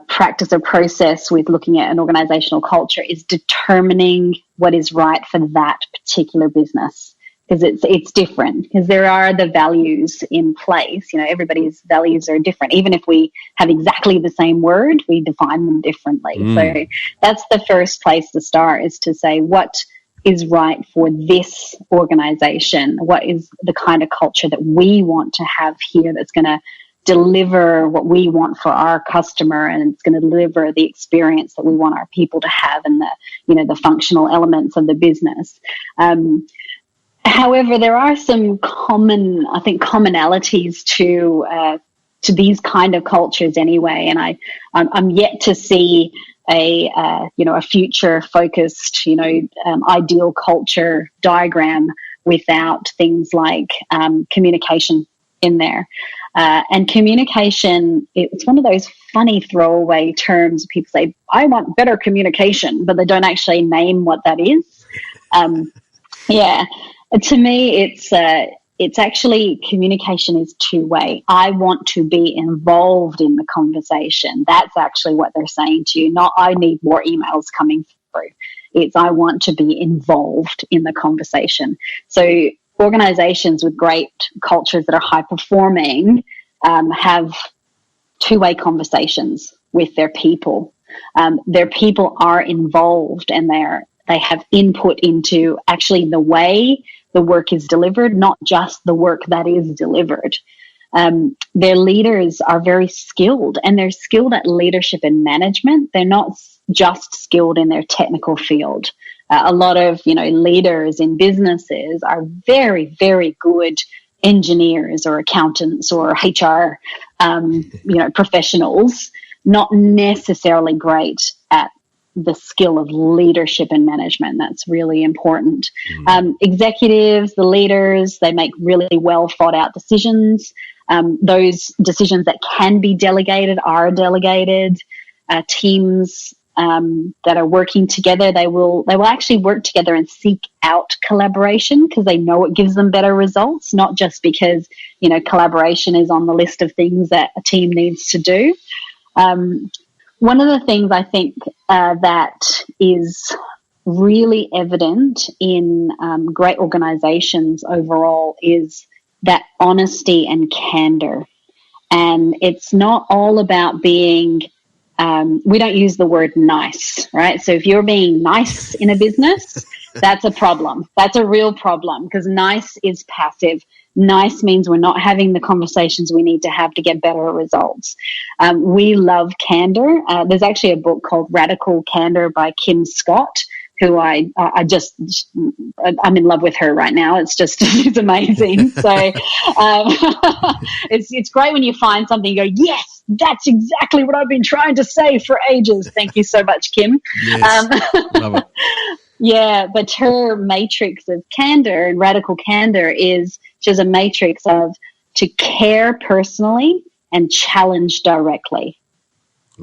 practice or process with looking at an organizational culture is determining what is right for that particular business. Because it's different, because there are the values in place. Everybody's values are different. Even if we have exactly the same word, we define them differently. So that's the first place to start, is to say what is right for this organization. What is the kind of culture that we want to have here that's going to deliver what we want for our customer, and it's going to deliver the experience that we want our people to have, and the functional elements of the business. However, there are some commonalities to these kind of cultures anyway, and I'm yet to see a future focused ideal culture diagram without things like communication in there. And communication, it's one of those funny throwaway terms. People say, I want better communication, but they don't actually name what that is. To me, it's actually communication is two-way. I want to be involved in the conversation. That's actually what they're saying to you, not I need more emails coming through. It's I want to be involved in the conversation. So organizations with great cultures that are high-performing have two-way conversations with their people. Their people are involved, and they have input into actually the way the work is delivered, not just the work that is delivered. Their leaders are very skilled, and they're skilled at leadership and management. They're not just skilled in their technical field. A lot of, leaders in businesses are very, very good engineers or accountants or HR, professionals, not necessarily great at the skill of leadership and management. That's really important. Executives, the leaders, they make really well thought out decisions. Those decisions that can be delegated are delegated. Teams that are working together, they will actually work together and seek out collaboration because they know it gives them better results, not just because, collaboration is on the list of things that a team needs to do. One of the things I think that is really evident in great organizations overall is that honesty and candor. And it's not all about being, we don't use the word nice, right? So if you're being nice in a business, that's a problem. That's a real problem, because nice is passive. Nice means we're not having the conversations we need to have to get better results. We love candor. There's actually a book called Radical Candor by Kim Scott, who I'm in love with her right now. It's just, it's amazing. So it's great when you find something, you go, yes, that's exactly what I've been trying to say for ages. Thank you so much, Kim. Yes, love it. Yeah, but her matrix of candor and radical candor is just a matrix of to care personally and challenge directly.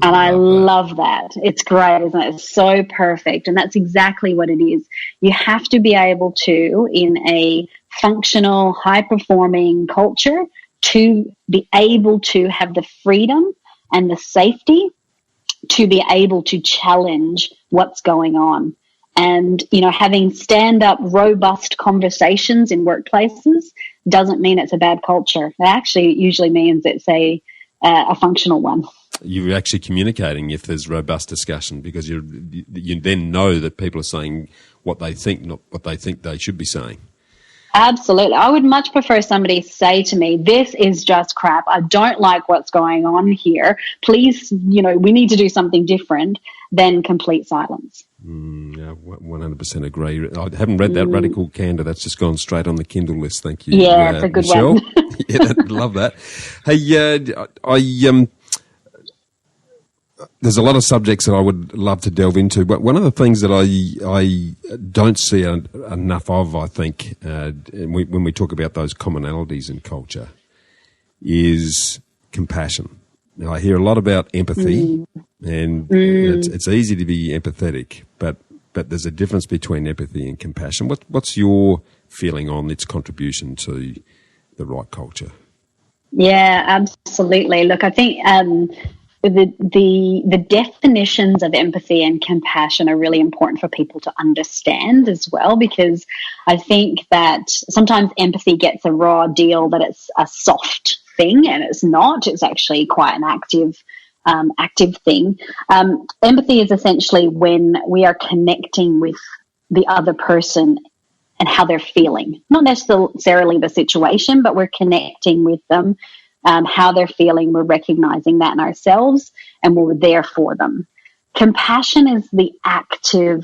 And I love that. It's great, isn't it? It's so perfect. And that's exactly what it is. You have to be able to, in a functional, high-performing culture, to be able to have the freedom and the safety to be able to challenge what's going on. And, having stand-up, robust conversations in workplaces doesn't mean it's a bad culture. It actually usually means it's a functional one. You're actually communicating if there's robust discussion, because you then know that people are saying what they think, not what they think they should be saying. Absolutely. I would much prefer somebody say to me, this is just crap. I don't like what's going on here. Please, we need to do something different, than complete silence. Yeah, 100% agree. I haven't read that Radical Candor. That's just gone straight on the Kindle list. Thank you. Yeah, it's a good Michelle. one. Yeah, love that. Hey, there's a lot of subjects that I would love to delve into, but one of the things that I don't see enough of, I think, when we talk about those commonalities in culture, is compassion. Now, I hear a lot about empathy, and it's easy to be empathetic, but there's a difference between empathy and compassion. What's your feeling on its contribution to the right culture? Yeah, absolutely. Look, I think the definitions of empathy and compassion are really important for people to understand as well, because I think that sometimes empathy gets a raw deal that it's a soft thing, and it's not. It's actually quite an active thing. Empathy is essentially when we are connecting with the other person and how they're feeling, not necessarily the situation, but we're connecting with them, how they're feeling. We're recognizing that in ourselves, and we're there for them. Compassion is the active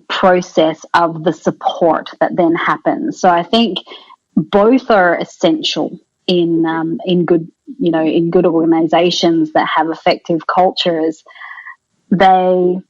process of the support that then happens. So I think both are essential in good organizations that have effective cultures. They,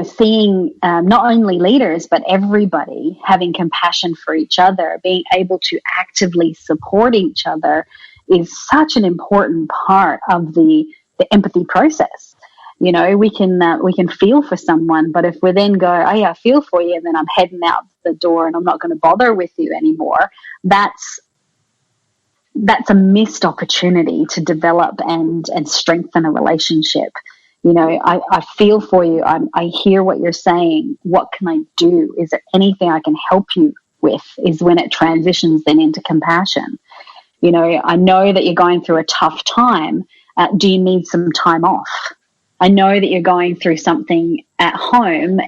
seeing not only leaders but everybody having compassion for each other, being able to actively support each other, is such an important part of the empathy process. We can feel for someone, but if we then go, oh yeah, I feel for you, and then I'm heading out the door and I'm not going to bother with you anymore, that's a missed opportunity to develop and strengthen a relationship. I feel for you. I hear what you're saying. What can I do? Is there anything I can help you with? Is when it transitions then into compassion. I know that you're going through a tough time. Do you need some time off? I know that you're going through something at home.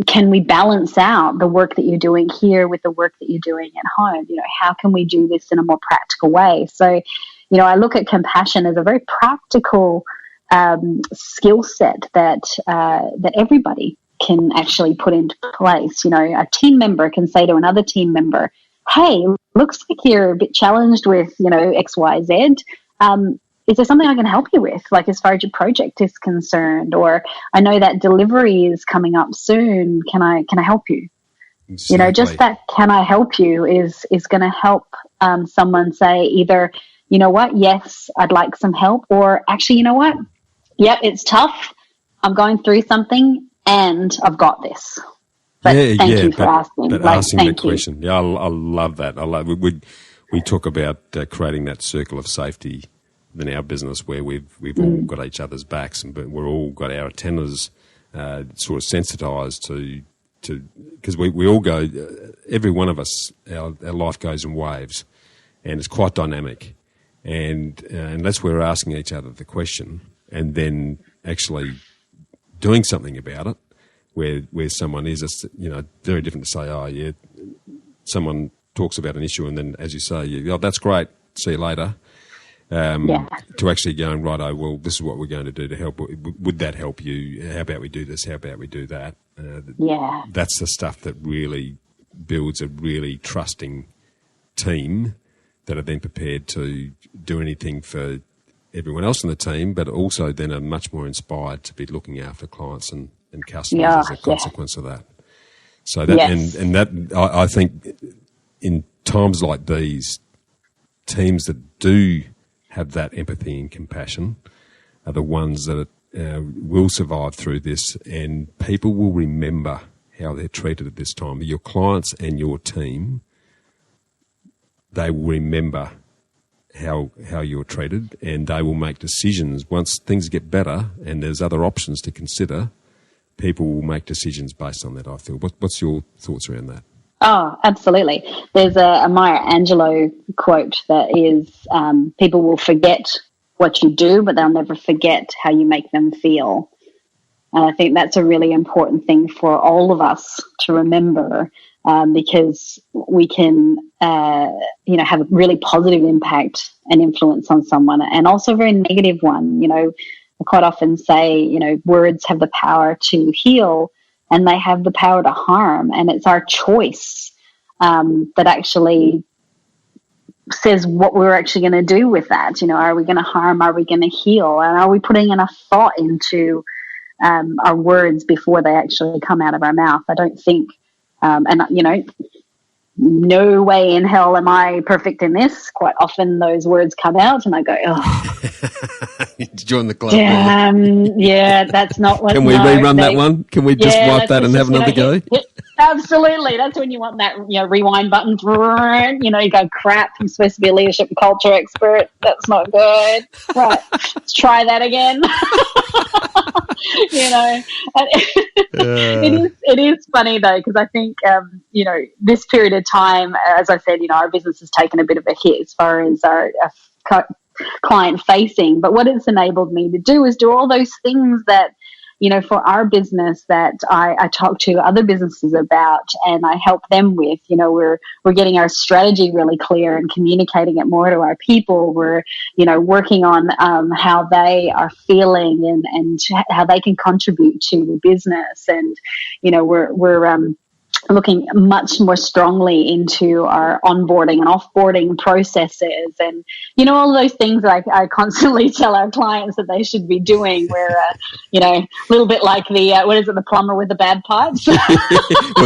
Can we balance out the work that you're doing here with the work that you're doing at home? How can we do this in a more practical way? So, I look at compassion as a very practical skill set that everybody can actually put into place. A team member can say to another team member, hey, looks like you're a bit challenged with, X, Y, Z. Is there something I can help you with, like as far as your project is concerned? Or I know that delivery is coming up soon. Can I help you? Exactly. Just that can I help you is going to help someone say either, you know what, yes, I'd like some help, or actually, you know what, yep, it's tough. I'm going through something and I've got this. But thank you for asking. But asking the question. Yeah, I love that. We talk about creating that circle of safety in our business where we've all got each other's backs, and we're all got our antennas sort of sensitized to because we all go, every one of us, our life goes in waves, and it's quite dynamic. And unless we're asking each other the question and then actually doing something about it, where someone is, very different to say, oh yeah, someone talks about an issue and then, as you say, oh, that's great, see you later. To actually going, righto, well, this is what we're going to do to help. Would that help you? How about we do this? How about we do that? That's the stuff that really builds a really trusting team that are then prepared to do anything for everyone else in the team, but also then are much more inspired to be looking after clients and customers as a consequence of that. So that, and that, I think in times like these, teams that do have that empathy and compassion are the ones that will survive through this, and people will remember how they're treated at this time. Your clients and your team, they will remember how you're treated, and they will make decisions once things get better and there's other options to consider. People will make decisions based on that, I feel. What's your thoughts around that? Oh, absolutely. There's a Maya Angelou quote that is, people will forget what you do, but they'll never forget how you make them feel. And I think that's a really important thing for all of us to remember, because we can, have a really positive impact and influence on someone, and also a very negative one. I quite often say, words have the power to heal and they have the power to harm, and it's our choice that actually says what we're actually going to do with that. Are we going to harm? Are we going to heal? And are we putting enough thought into our words before they actually come out of our mouth? I don't think, no way in hell am I perfect in this. Quite often those words come out and I go, oh. Join the club. Damn, yeah, that's not what. Can we rerun that one? Can we just wipe that and have another go? Absolutely. That's when you want that rewind button. You go, crap, I'm supposed to be a leadership and culture expert. That's not good. Right. Let's try that again. It is funny though, because I think, this period of time, as I said, our business has taken a bit of a hit as far as our client facing. But what it's enabled me to do is do all those things that, for our business that I talk to other businesses about and I help them with. We're getting our strategy really clear and communicating it more to our people. We're, working on how they are feeling and how they can contribute to the business. And, we're looking much more strongly into our onboarding and offboarding processes and, all of those things that I constantly tell our clients that they should be doing. Where, a little bit like the plumber with the bad pipes. Or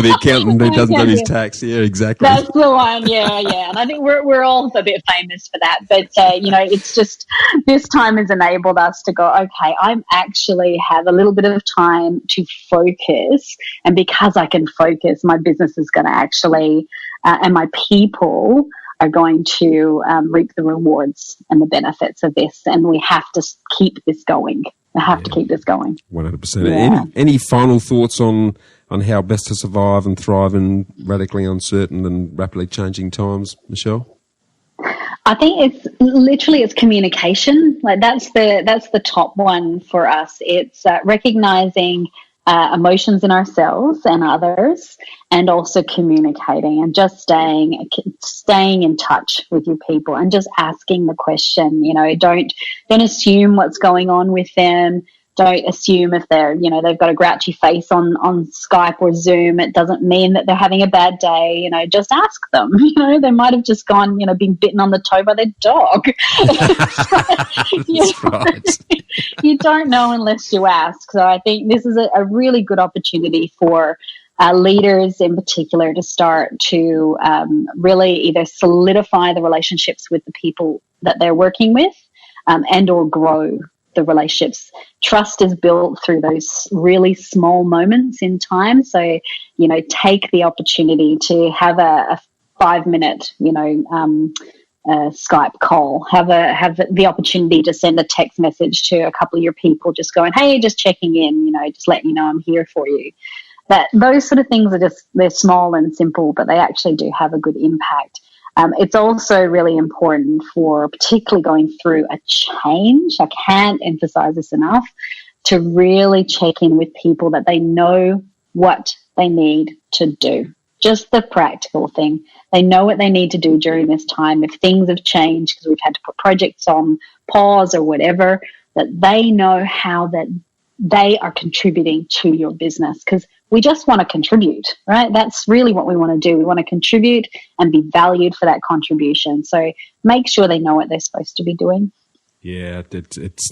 the accountant who doesn't do his tax. Yeah, exactly. That's the one. Yeah. And I think we're all a bit famous for that. But, it's just this time has enabled us to go, okay, I'm actually have a little bit of time to focus. And because I can focus, my business is going to actually, and my people are going to reap the rewards and the benefits of this. And we have to keep this going. We have to keep this going. 100%. Yeah. Any final thoughts on how best to survive and thrive in radically uncertain and rapidly changing times, Michelle? I think it's communication. Like that's the top one for us. It's recognizing emotions in ourselves and others, and also communicating and just staying in touch with your people and just asking the question. Don't assume what's going on with them. Don't assume if they're, they've got a grouchy face on Skype or Zoom. It doesn't mean that they're having a bad day. Just ask them. They might have just gone, been bitten on the toe by their dog. That's right. You don't know unless you ask. So I think this is a really good opportunity for leaders in particular to start to really either solidify the relationships with the people that they're working with and or grow the relationships. Trust is built through those really small moments in time. So, take the opportunity to have a 5-minute, Skype call, have the opportunity to send a text message to a couple of your people, just going, hey, just checking in, just letting you know I'm here for you. That those sort of things are they're small and simple, but they actually do have a good impact. It's also really important for particularly going through a change. I can't emphasize this enough, to really check in with people that they know what they need to do. Just the practical thing. They know what they need to do during this time. If things have changed because we've had to put projects on pause or whatever, that they know how that they are contributing to your business, because we just want to contribute, right? That's really what we want to do. We want to contribute and be valued for that contribution. So make sure they know what they're supposed to be doing. Yeah, it's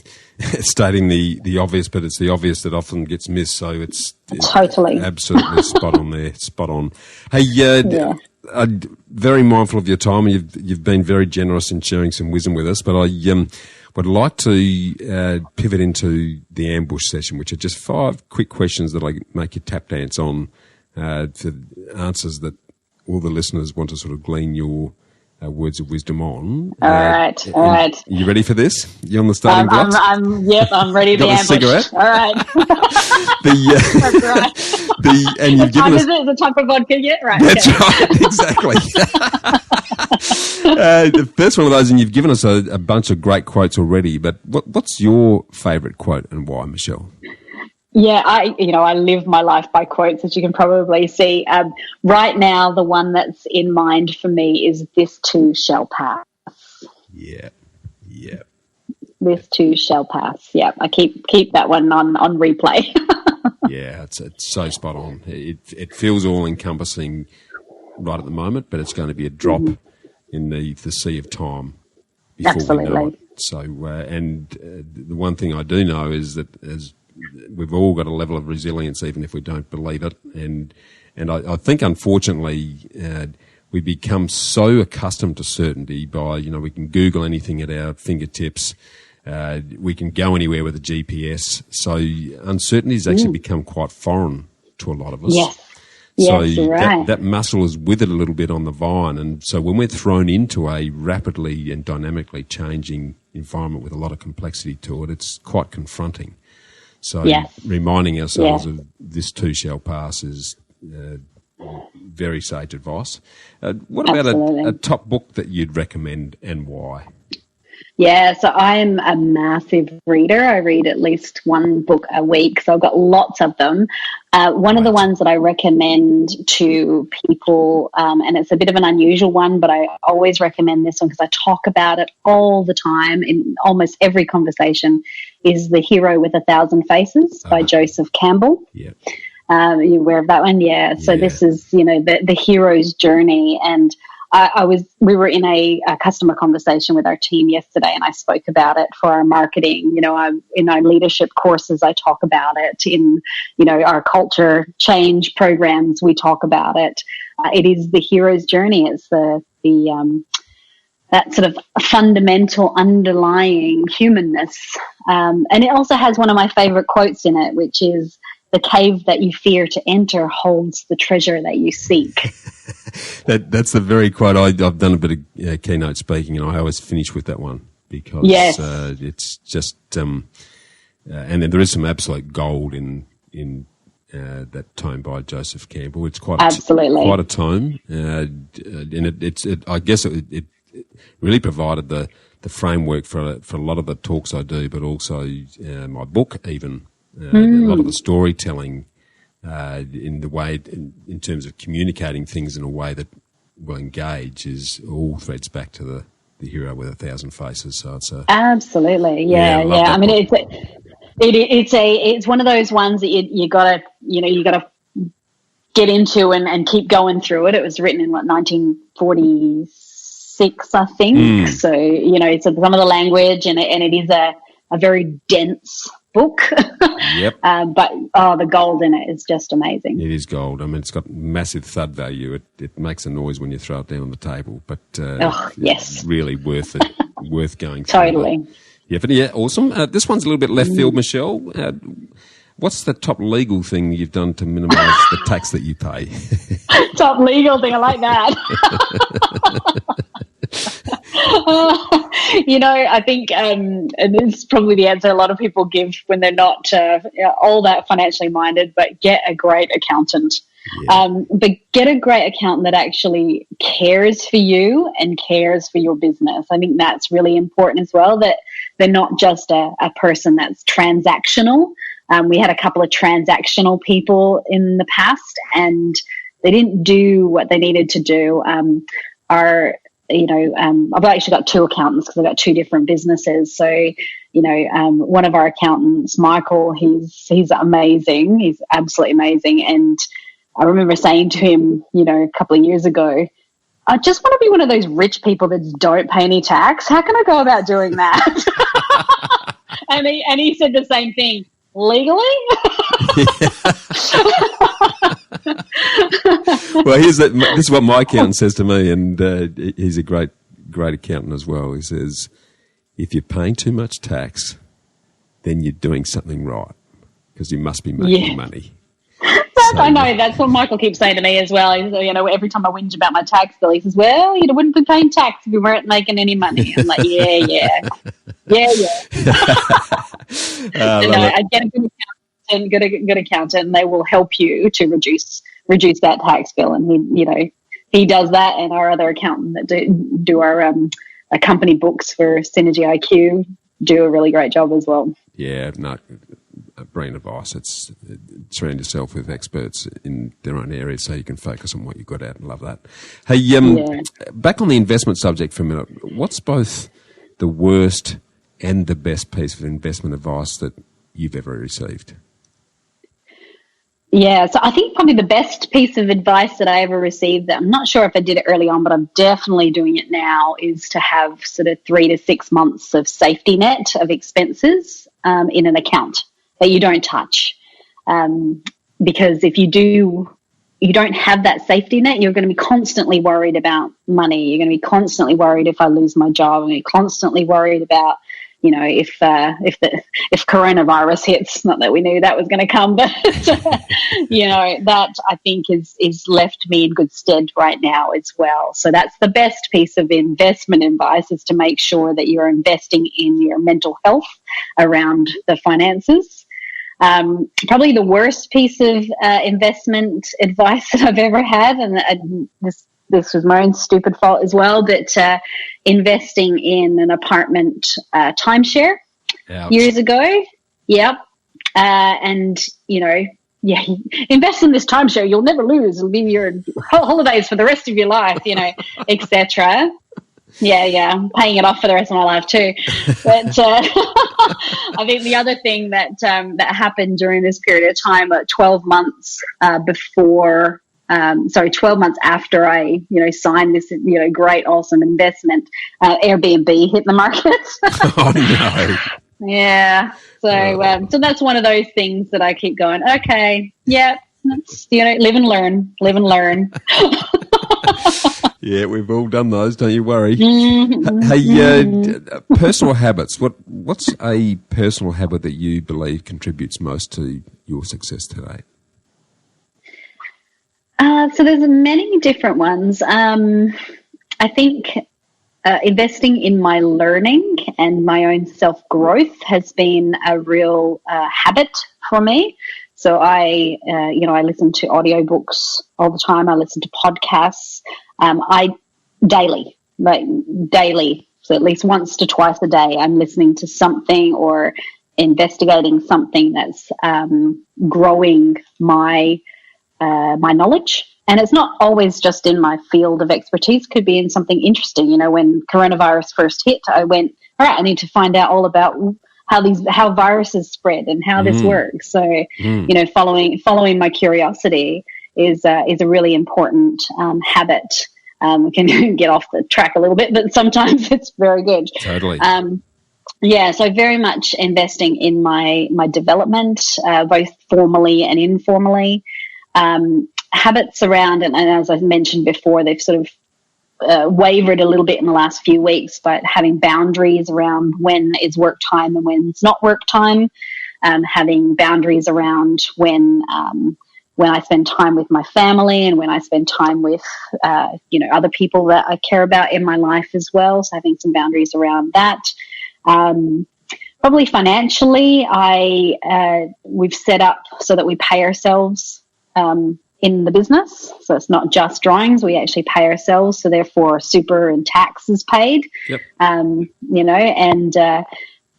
stating the obvious, but it's the obvious that often gets missed. So it's totally absolutely spot on there, spot on. Hey, I'm very mindful of your time. You've been very generous in sharing some wisdom with us, but I would like to pivot into the ambush session, which are just 5 quick questions that I make you tap dance on for answers that all the listeners want to sort of glean your words of wisdom on. All right. You ready for this? You on the starting blocks? I'm ready to ambush. Cigarette? All right. That's right. And you've given us... Is it the type of vodka yet? Right. That's right, exactly. The first one of those, and you've given us a bunch of great quotes already, but what's your favourite quote and why, Michelle? Yeah, I live my life by quotes, as you can probably see. Right now, the one that's in mind for me is "This too shall pass." Yeah. This too shall pass. Yeah, I keep that one on replay. Yeah, it's so spot on. It feels all encompassing right at the moment, but it's going to be a drop in the sea of time before we know it. So, the one thing I do know is that as we've all got a level of resilience, even if we don't believe it. And I think, unfortunately, we become so accustomed to certainty by, we can Google anything at our fingertips. We can go anywhere with a GPS. So uncertainty has actually become quite foreign to a lot of us. Yes. So yes, right. that muscle is withered a little bit on the vine. And so when we're thrown into a rapidly and dynamically changing environment with a lot of complexity to it, it's quite confronting. So reminding ourselves of this too shall pass is very sage advice. What about a top book that you'd recommend and why? Yeah, so I'm a massive reader. I read at least one book a week, so I've got lots of them. One of the ones that I recommend to people, and it's a bit of an unusual one, but I always recommend this one because I talk about it all the time in almost every conversation, is The Hero with 1,000 Faces by Joseph Campbell. Yeah. You aware of that one? Yeah. So this is, the hero's journey. And we were in a customer conversation with our team yesterday, and I spoke about it for our marketing. In our leadership courses, I talk about it. In, our culture change programs, we talk about it. It is the hero's journey. It's that sort of fundamental underlying humanness. And it also has one of my favorite quotes in it, which is, "The cave that you fear to enter holds the treasure that you seek." That's the very quote. I've done a bit of keynote speaking, and I always finish with that one because it's just, and then there is some absolute gold in that tome by Joseph Campbell. It's quite a tome, and I guess it really provided the framework for a lot of the talks I do, but also my book even. A lot of the storytelling in the way, in terms of communicating things in a way that will engage, is all threads back to the hero with 1,000 faces. So it's absolutely, yeah. I mean, it's one of those ones that you gotta get into and keep going through it. It was written in 1946, I think. So it's some of the language, and it is a very dense book. Yep. But the gold in it is just amazing. It is gold. I mean, it's got massive thud value. It makes a noise when you throw it down on the table, but it's really worth it. Worth going through. Totally. Yeah, awesome. This one's a little bit left field, Michelle. What's the top legal thing you've done to minimise the tax that you pay? Top legal thing, I like that. I think, and this is probably the answer a lot of people give when they're not all that financially minded, but get a great accountant. Yeah. But get a great accountant that actually cares for you and cares for your business. I think that's really important as well, that they're not just a person that's transactional. We had a couple of transactional people in the past, and they didn't do what they needed to do. I've actually got two accountants because I've got two different businesses. So, one of our accountants, Michael, he's amazing. He's absolutely amazing. And I remember saying to him, a couple of years ago, I just want to be one of those rich people that don't pay any tax. How can I go about doing that? and he said the same thing. Legally? Well, this is what my accountant says to me, and he's a great accountant as well. He says, if you're paying too much tax, then you're doing something right, because you must be making money. I know, that's what Michael keeps saying to me as well. Every time I whinge about my tax bill, he says, well, you wouldn't be paying tax if you weren't making any money. I'm like, yeah. I'd get a good accountant, and they will help you to reduce that tax bill. And he does that, and our other accountant that do our company books for SynergyIQ do a really great job as well. Yeah, no, brilliant advice. It's surround yourself with experts in their own area so you can focus on what you've got out and love that. Hey, back on the investment subject for a minute, what's both the worst and the best piece of investment advice that you've ever received? Yeah, so I think probably the best piece of advice that I ever received, that I'm not sure if I did it early on, but I'm definitely doing it now, is to have sort of 3 to 6 months of safety net of expenses in an account that you don't touch. Because if you don't have that safety net, you're going to be constantly worried about money. You're going to be constantly worried if I lose my job, and you're constantly worried about, if coronavirus hits. Not that we knew that was going to come, but that I think is left me in good stead right now as well. So that's the best piece of investment advice, is to make sure that you're investing in your mental health around the finances. Probably the worst piece of investment advice that I've ever had, and this was my own stupid fault as well, but investing in an apartment timeshare years ago. Yep. Invest in this timeshare, you'll never lose. It'll be your holidays for the rest of your life, etc. Yeah, I'm paying it off for the rest of my life too. But I think the other thing that happened during this period of time, 12 months 12 months after I, signed this, great, awesome investment, Airbnb hit the market. Oh, no. Yeah. So that's one of those things that I keep going, okay, yeah, let's, live and learn. Yeah, we've all done those, don't you worry. Mm-hmm. Hey, personal habits. What's a personal habit that you believe contributes most to your success today? So there's many different ones. I think investing in my learning and my own self-growth has been a real habit for me. So I listen to audiobooks all the time. I listen to podcasts. Daily, so at least once to twice a day, I'm listening to something or investigating something that's growing my knowledge. And it's not always just in my field of expertise. Could be in something interesting. When coronavirus first hit, I went, all right, I need to find out all about how viruses spread and how this works. So, following my curiosity is a really important habit. We can get off the track a little bit, but sometimes it's very good. Totally. So very much investing in my development, both formally and informally. Habits around, and as I mentioned before, they've sort of wavered a little bit in the last few weeks, but having boundaries around when is work time and when it's not work time, having boundaries around when I spend time with my family and when I spend time with, other people that I care about in my life as well. So having some boundaries around that. Probably financially, we've set up so that we pay ourselves in the business. So it's not just drawings. We actually pay ourselves. So therefore super and tax is paid. Yep.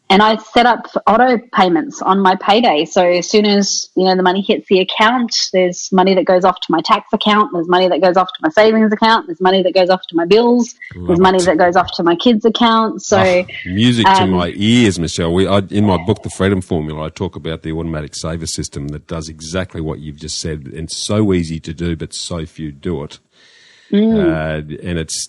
And I set up auto payments on my payday. So as soon as, the money hits the account, there's money that goes off to my tax account. There's money that goes off to my savings account. There's money that goes off to my bills. There's money that goes off to my kids' account. So music to my ears, Michelle. In my book, The Freedom Formula, I talk about the automatic saver system that does exactly what you've just said. And it's so easy to do, but so few do it. And it's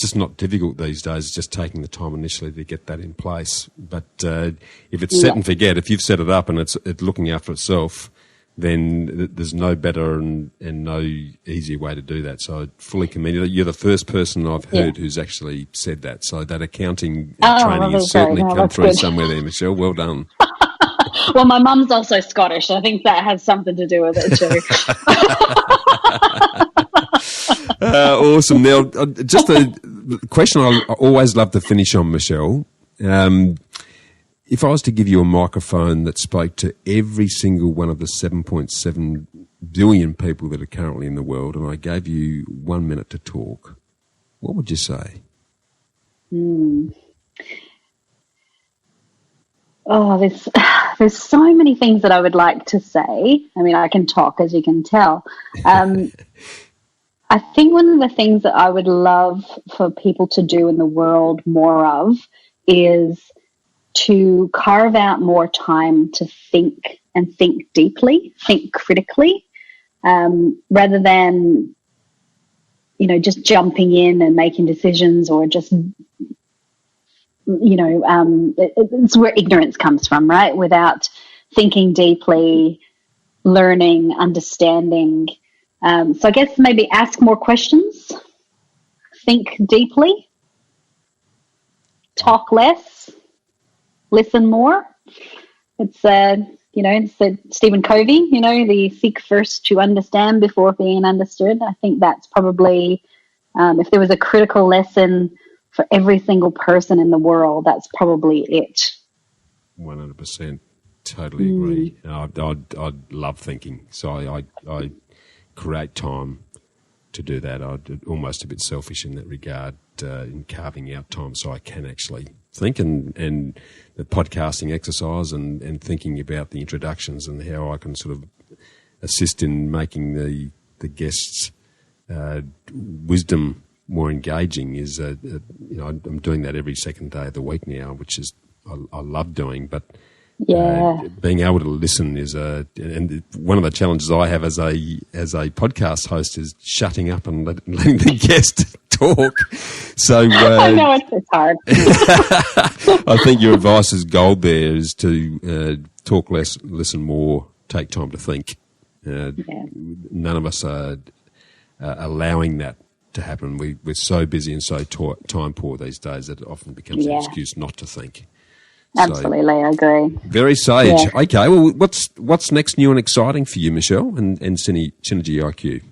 just not difficult these days. It's just taking the time initially to get that in place. But if it's set and forget, if you've set it up and it's looking after itself, then there's no better and no easier way to do that. So I fully commend you. You're the first person I've heard who's actually said that. So that accounting training has certainly come through somewhere there, Michelle. Well done. Well, my mum's also Scottish. I think that has something to do with it too. Awesome. Now, just a question I always love to finish on, Michelle. If I was to give you a microphone that spoke to every single one of the 7.7 billion people that are currently in the world, and I gave you 1 minute to talk, what would you say? Oh, there's so many things that I would like to say. I mean, I can talk, as you can tell. I think one of the things that I would love for people to do in the world more of is to carve out more time to think and think deeply, think critically, rather than, just jumping in and making decisions, or just, it's where ignorance comes from, right? Without thinking deeply, learning, understanding. So I guess maybe ask more questions, think deeply, talk less, listen more. It's Stephen Covey, the seek first to understand before being understood. I think that's probably, if there was a critical lesson for every single person in the world, that's probably it. 100%. Totally agree. I'd love thinking. So I create time to do that. I'm almost a bit selfish in that regard, in carving out time so I can actually think, and the podcasting exercise and thinking about the introductions and how I can sort of assist in making the guests' wisdom more engaging is, I'm doing that every second day of the week now, which is I love doing, but being able to listen is and one of the challenges I have as a podcast host is shutting up and letting the guest talk. So I know it's hard. I think your advice is gold there, is to talk less, listen more, take time to think. None of us are allowing that to happen. We're so busy and so time poor these days that it often becomes an excuse not to think. Absolutely, so, I agree. Very sage. Yeah. Okay, well, what's next new and exciting for you, Michelle, and SynergyIQ?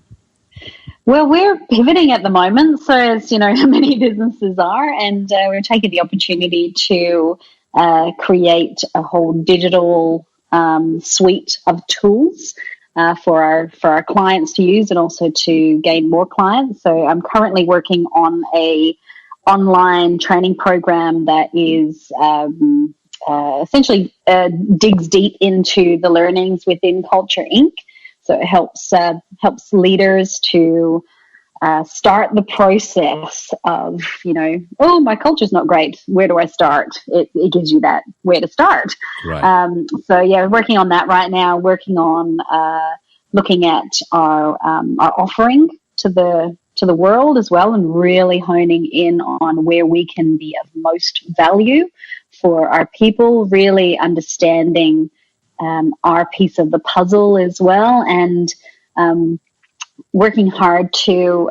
Well, we're pivoting at the moment, so as many businesses are, and we're taking the opportunity to create a whole digital suite of tools for our clients to use, and also to gain more clients. So I'm currently working on a online training program that is essentially digs deep into the learnings within Culture Inc. So it helps leaders to start the process of, my culture's not great. Where do I start? It gives you that where to start. Right. Working on that right now. Working on looking at our offering to the world as well, and really honing in on where we can be of most value for our people, really understanding our piece of the puzzle as well, and working hard to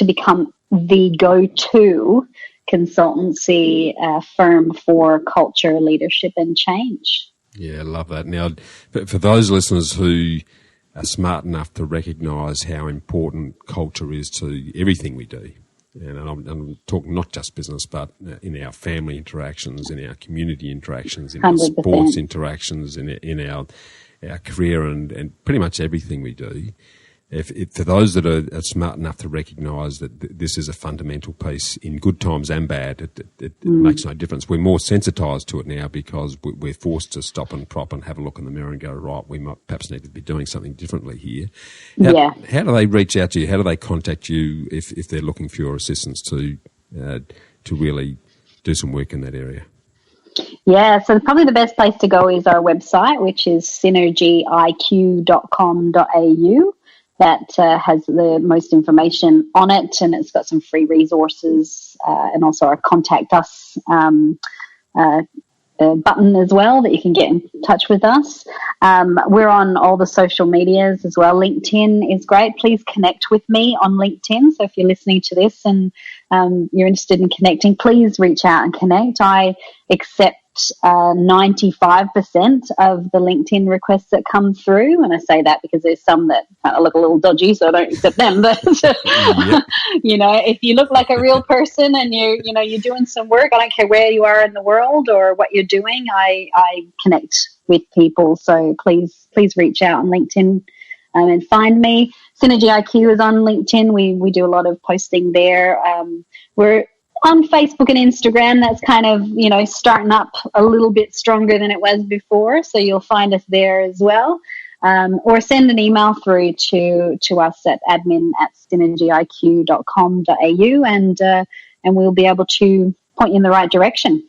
become the go-to consultancy firm for culture, leadership, and change. Yeah, I love that. Now, for those listeners who are smart enough to recognise how important culture is to everything we do, and I'm talking not just business, but in our family interactions, in our community interactions, in 100%. Our sports interactions, in our career, and pretty much everything we do. If for those that are smart enough to recognise that this is a fundamental piece in good times and bad, it makes no difference. We're more sensitised to it now because we're forced to stop and prop and have a look in the mirror and go, right, we might perhaps need to be doing something differently here. How do they reach out to you? How do they contact you if they're looking for your assistance to really do some work in that area? Yeah, so probably the best place to go is our website, which is SynergyIQ.com.au. That has the most information on it, and it's got some free resources and also our contact us button as well that you can get in touch with us. We're on all the social medias as well. LinkedIn is great. Please connect with me on LinkedIn. So if you're listening to this and you're interested in connecting, please reach out and connect. I accept 95% of the LinkedIn requests that come through, and I say that because there's some that kind of look a little dodgy, so I don't accept them. But if you look like a real person and you're doing some work, I don't care where you are in the world or what you're doing, I connect with people. So please reach out on LinkedIn and find me. SynergyIQ is on LinkedIn. We do a lot of posting there. We're on Facebook and Instagram. That's kind of, starting up a little bit stronger than it was before. So you'll find us there as well. Or send an email through to us at admin@synergyiq.com.au and we'll be able to point you in the right direction.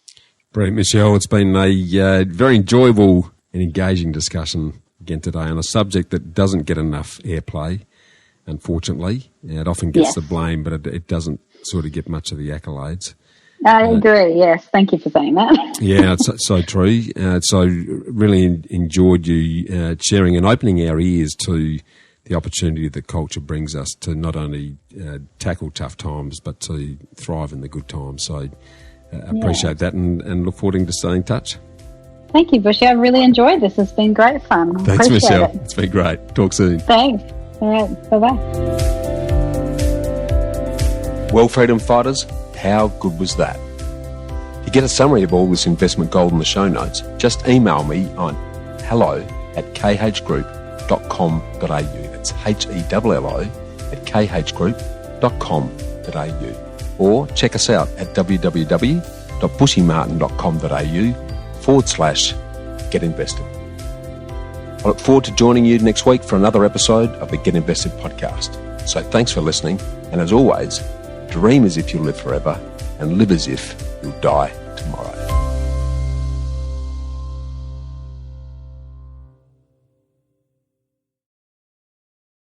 Brilliant, Michelle. It's been a very enjoyable and engaging discussion again today on a subject that doesn't get enough airplay, unfortunately. It often gets the blame, but it doesn't sort of get much of the accolades. I agree, yes. Thank you for saying that. Yeah, it's so true. So really enjoyed you sharing and opening our ears to the opportunity that culture brings us to not only tackle tough times, but to thrive in the good times. So appreciate that and look forward to staying in touch. Thank you, Bushy. I've really enjoyed this. It's been great fun. Thanks, Michelle. It's been great. Talk soon. Thanks. All right. Bye-bye. Well, freedom fighters, how good was that? To get a summary of all this investment gold in the show notes, just email me on hello@khgroup.com.au. That's HELLO@khgroup.com.au. Or check us out at www.bushymartin.com.au/get invested. I look forward to joining you next week for another episode of the Get Invested podcast. So thanks for listening, and as always, dream as if you'll live forever and live as if you'll die